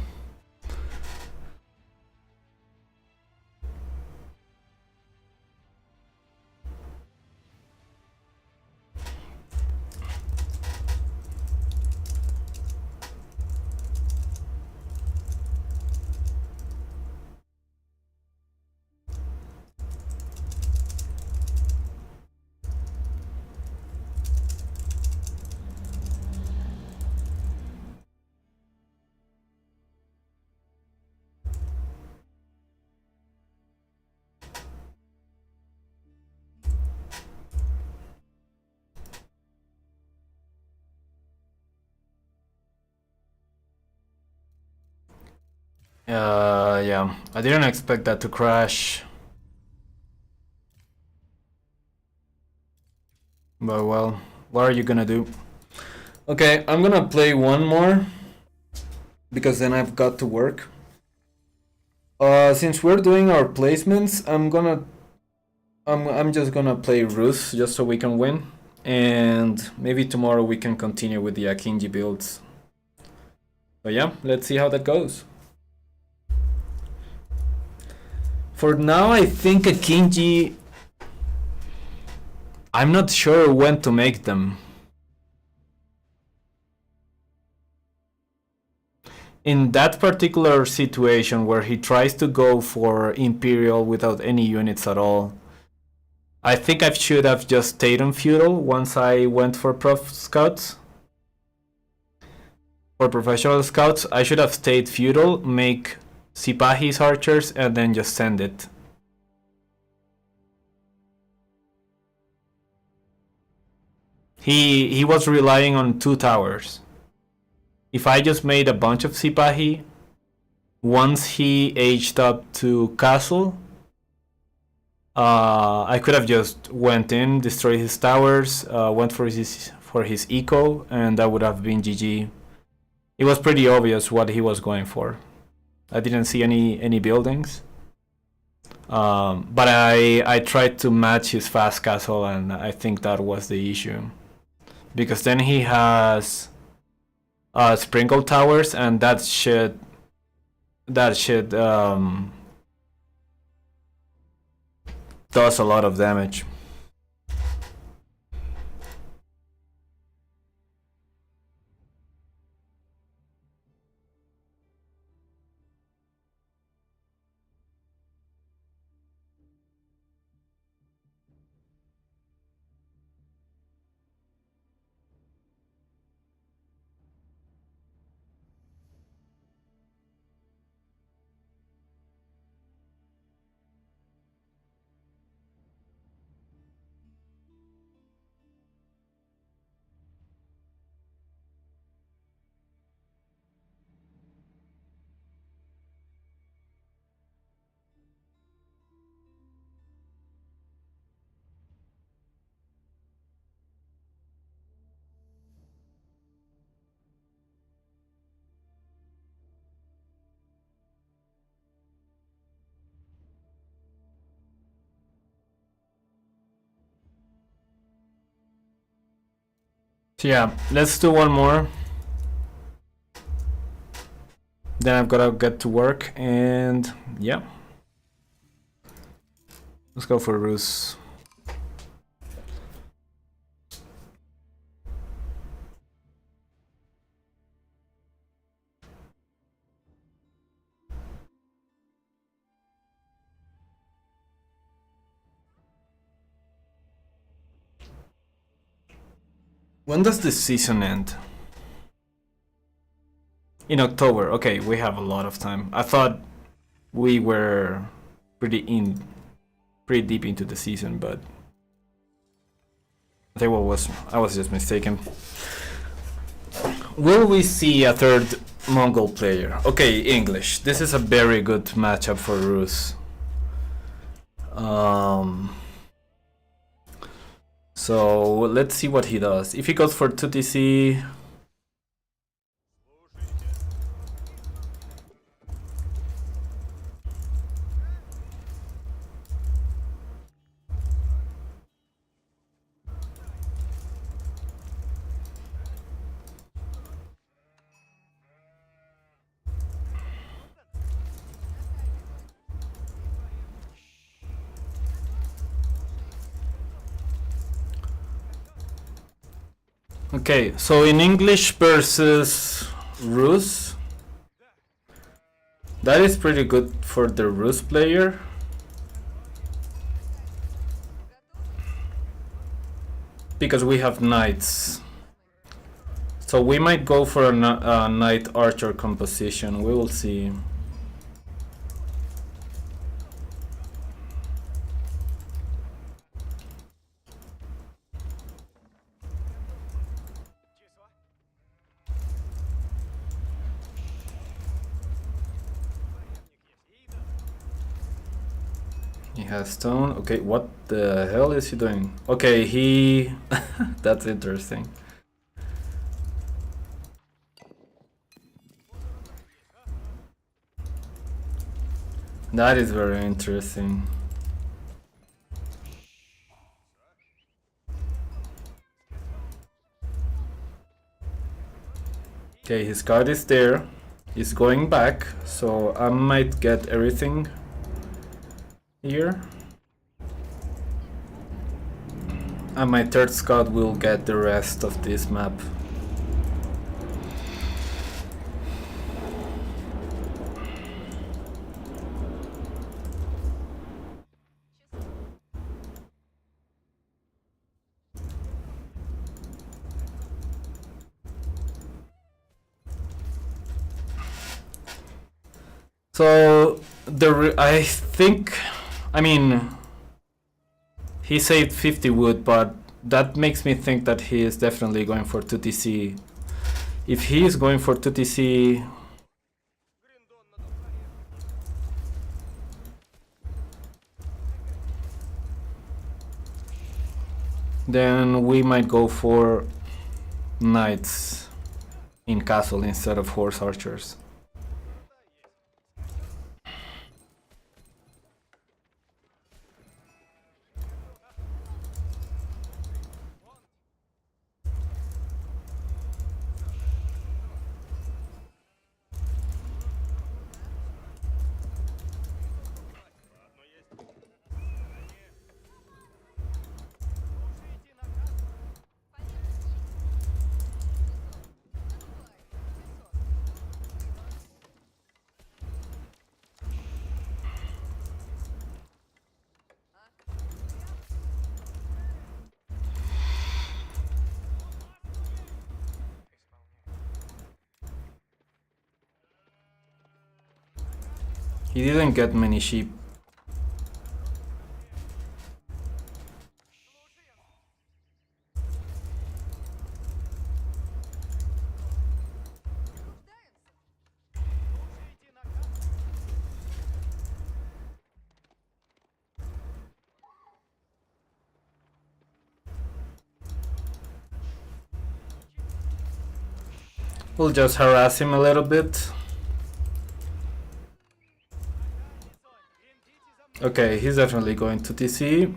Yeah, I didn't expect that to crash. But well, what are you gonna do? Okay, I'm gonna play one more because then I've got to work. Since we're doing our placements, I'm just gonna play Rus just so we can win, and maybe tomorrow we can continue with the Akinji builds. But yeah, let's see how that goes. For now, I think Akinji. I'm not sure when to make them. In that particular situation where he tries to go for Imperial without any units at all, I think I should have just stayed on Feudal once I went for Prof Scouts. For Professional Scouts, I should have stayed Feudal, make Sipahis archers, and then just send it. He was relying on 2 towers. If I just made a bunch of Sipahi, once he aged up to Castle, I could have just went in, destroyed his towers, went for his eco, and that would have been GG. It was pretty obvious what he was going for. I didn't see any buildings, but I tried to match his fast castle, and I think that was the issue, because then he has sprinkle towers, and that should does a lot of damage. So yeah, let's do one more. Then I've gotta get to work, and yeah. Let's go for Rus. When does this season end? In October. Okay, we have a lot of time. I thought we were pretty deep into the season, but I think I was just mistaken. Will we see a third Mongol player? Okay, English. This is a very good matchup for Rus. So let's see what he does. If he goes for 2TC, Okay, so in English versus Rus, that is pretty good for the Rus player. Because we have knights. So we might go for a knight archer composition. We will see. He has stone. Okay, what the hell is he doing? Okay, he... That's interesting. That is very interesting. Okay, his card is there. He's going back, so I might get everything here. And my third scout will get the rest of this map. So I think, I mean, he saved 50 wood, but that makes me think that he is definitely going for 2TC. If he is going for 2TC, then we might go for knights in castle instead of horse archers. He didn't get many sheep. We'll just harass him a little bit. Okay, he's definitely going to TC.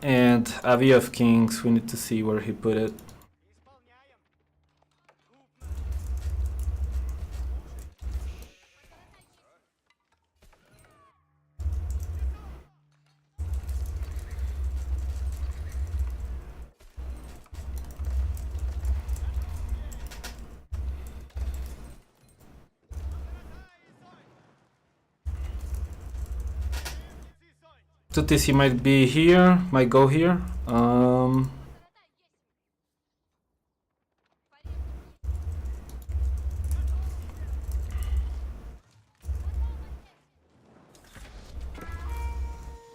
And Abbey of Kings, we need to see where he put it. TC might be here, might go here.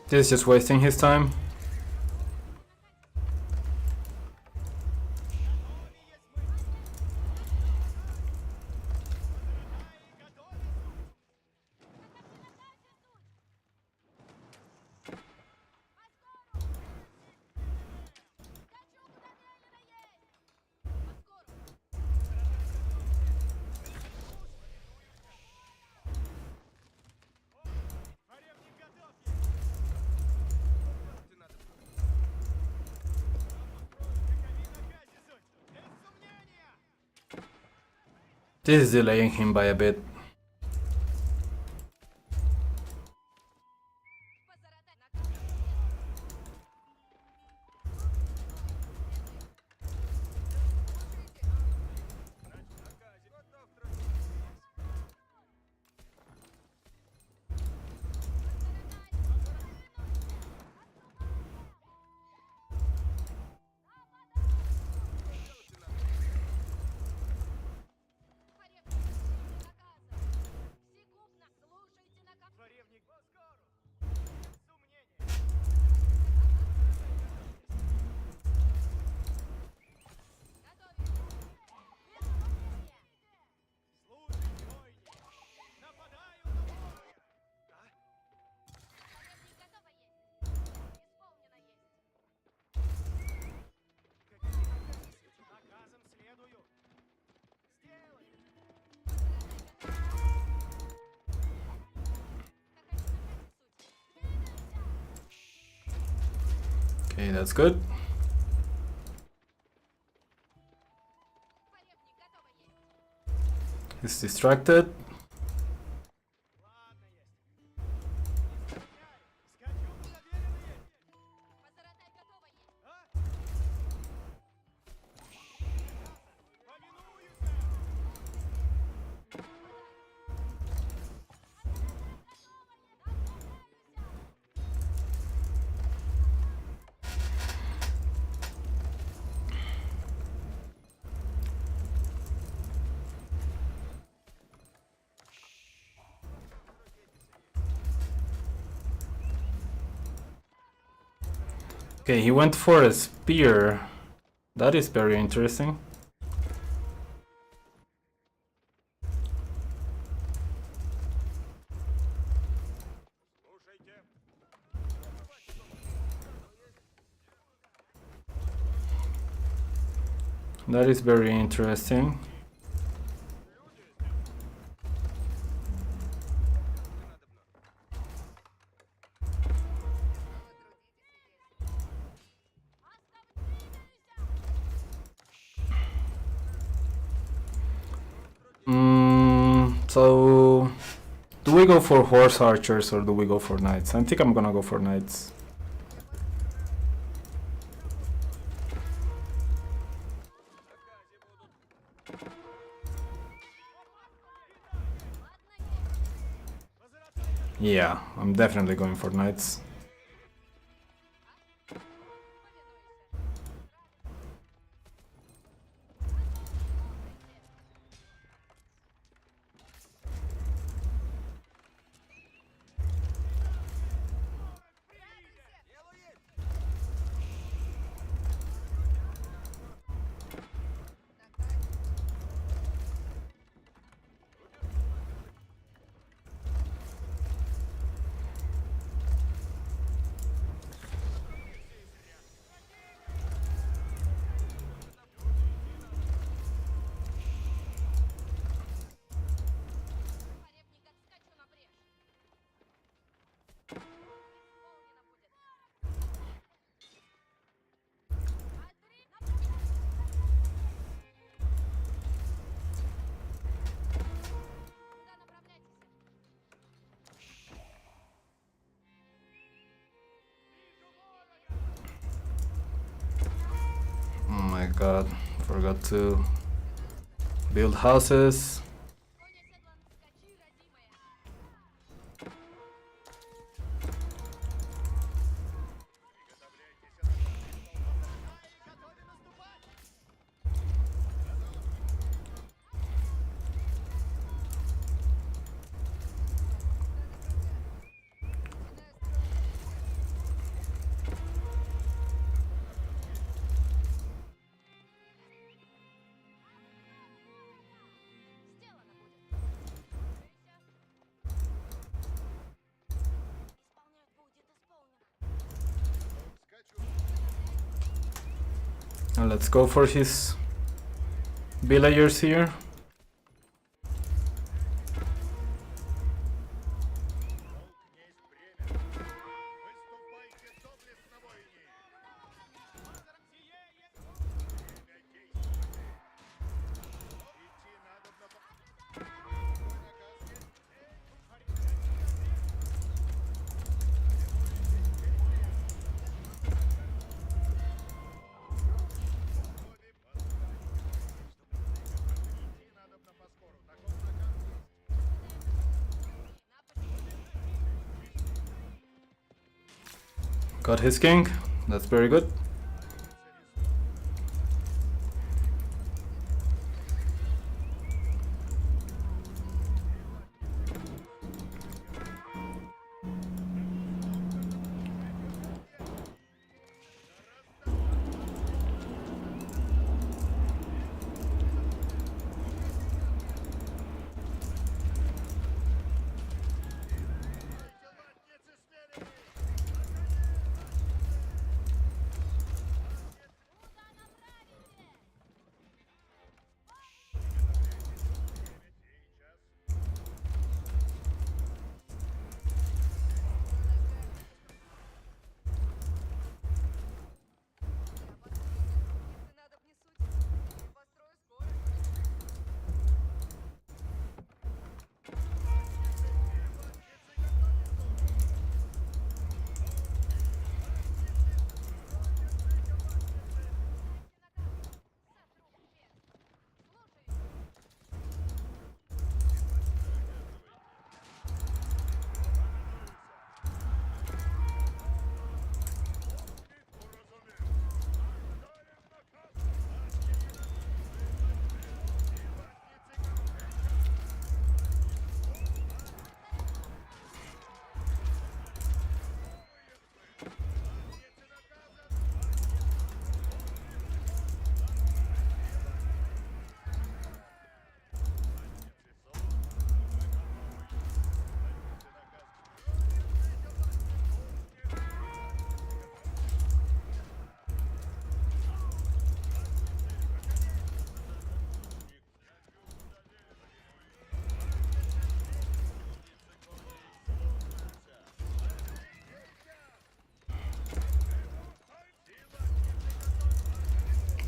This is just wasting his time. This is delaying him by a bit. Okay, that's good. He's distracted. Okay, he went for a spear. That is very interesting. That is very interesting. So do we go for horse archers or do we go for knights? I think I'm gonna go for knights. Yeah, I'm definitely going for knights. Oh my god, forgot to build houses. And let's go for his villagers here. Got his king. That's very good.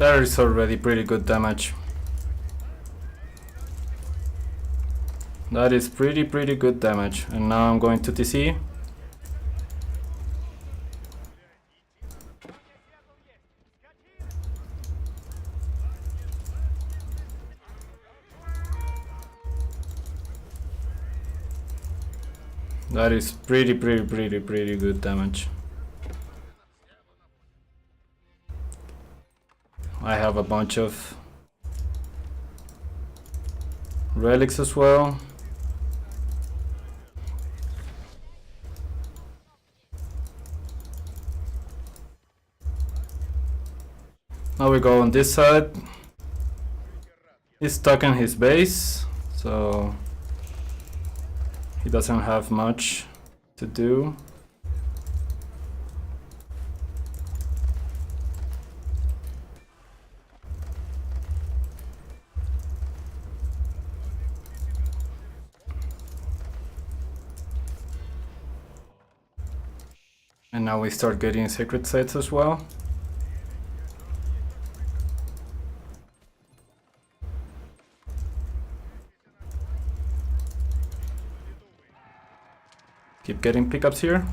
That is already pretty good damage. That is pretty good damage. And now I'm going to TC. That is pretty good damage. I have a bunch of relics as well. Now we go on this side. He's stuck in his base, so he doesn't have much to do. And now we start getting sacred sites as well. Keep getting pickups here.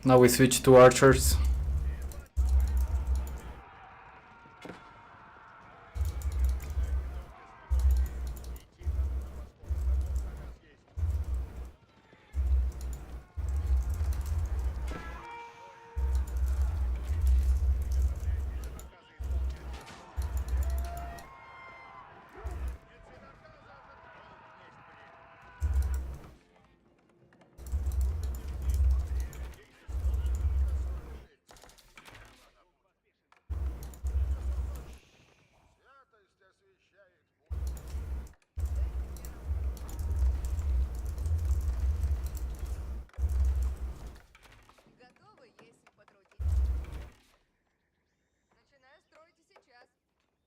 Now we switch to archers.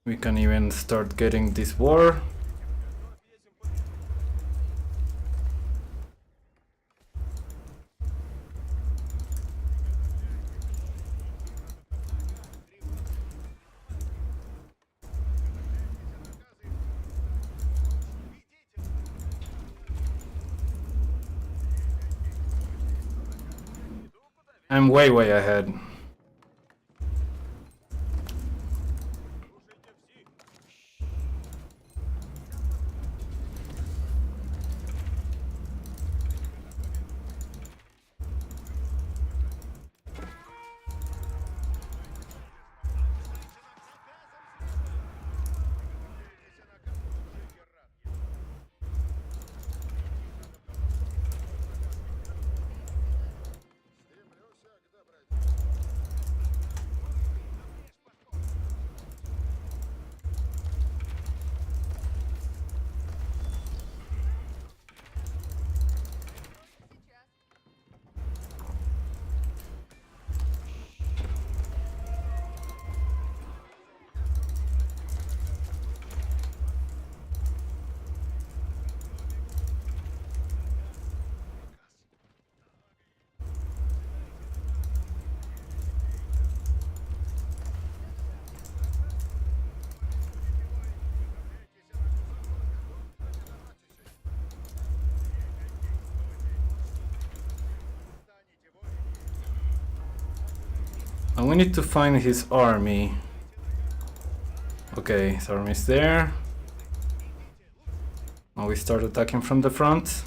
We can even start getting this war. I'm way ahead. And we need to find his army. Okay, his army's there. Now we start attacking from the front.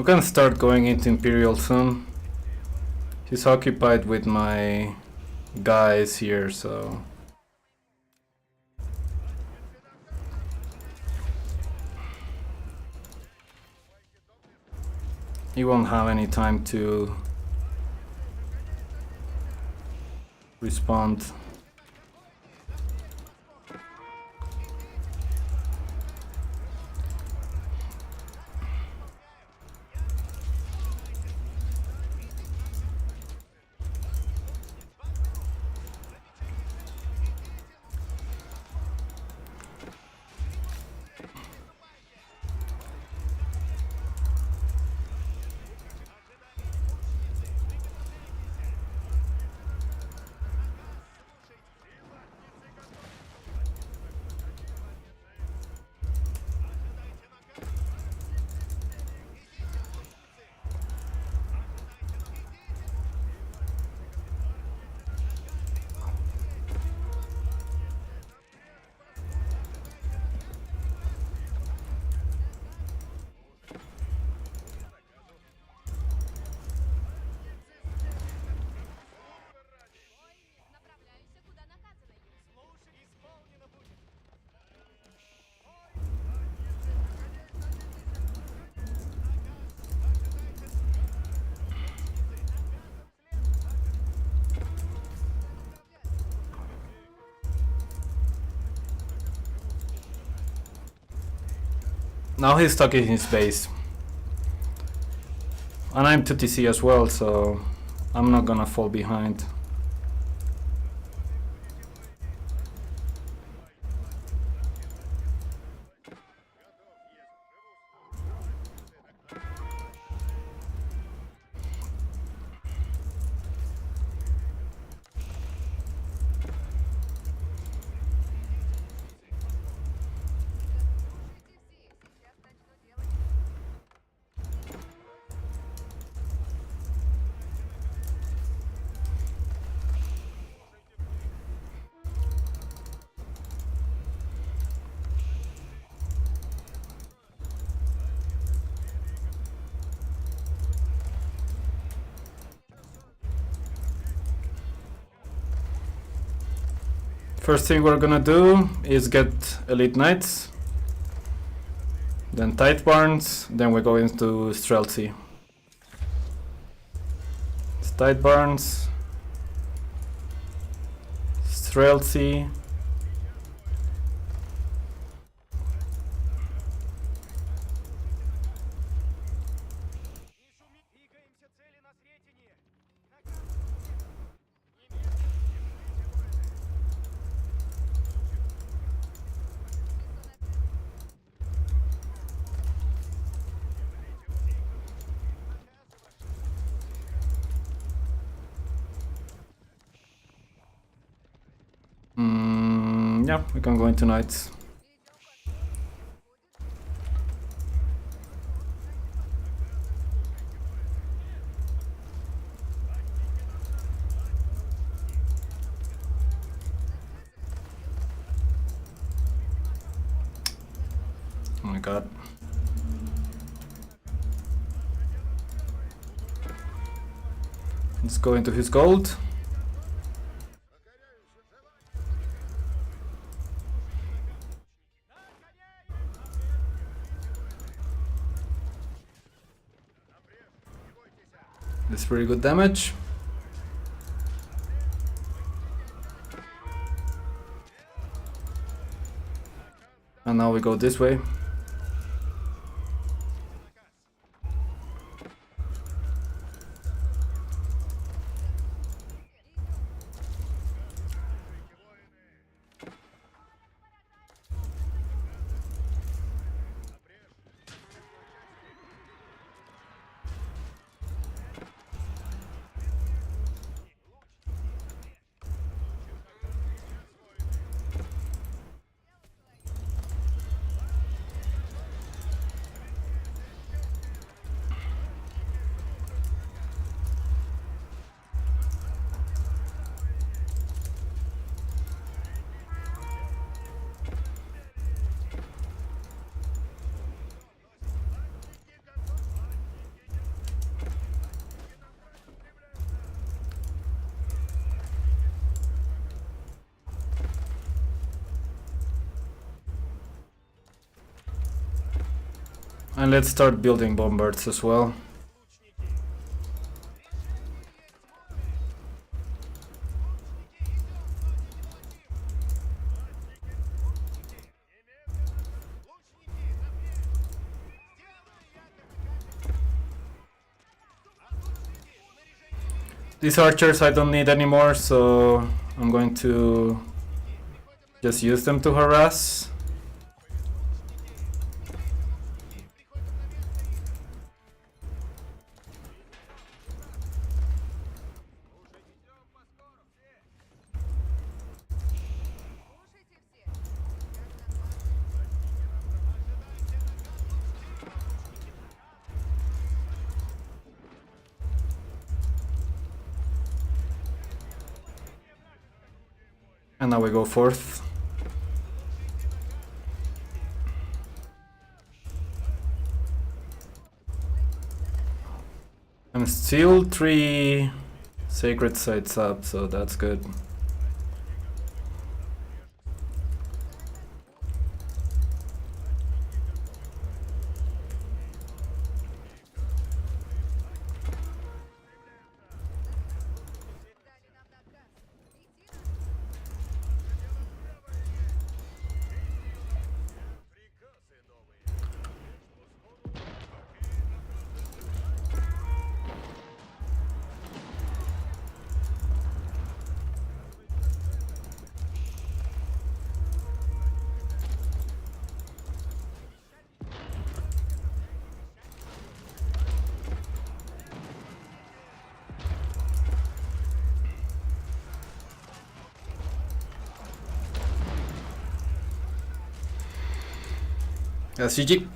We can start going into Imperial soon. He's occupied with my guys here, so... he won't have any time to respond. Now he's stuck in his base. And I'm 2TC as well, so I'm not gonna fall behind. First thing we're gonna do is get Elite Knights, then Tight Barns, then we go into Streltsy. Tight Barns, Streltsy, yeah, we can go into Knights. Oh my god. Let's go into his gold. That's pretty good damage. And now we go this way. And let's start building bombards as well. These archers I don't need anymore, so I'm going to just use them to harass. And now we go forth. I'm still 3 sacred sites up, so that's good. GG.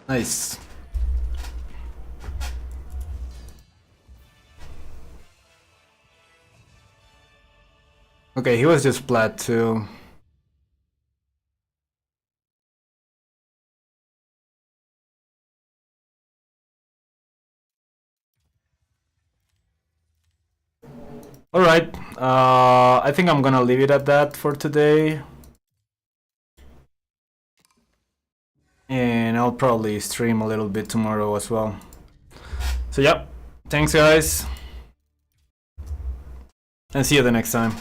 Nice. Okay, he was just flat too. Alright, I think I'm gonna leave it at that for today. And I'll probably stream a little bit tomorrow as well. So yeah, thanks guys. And see you the next time.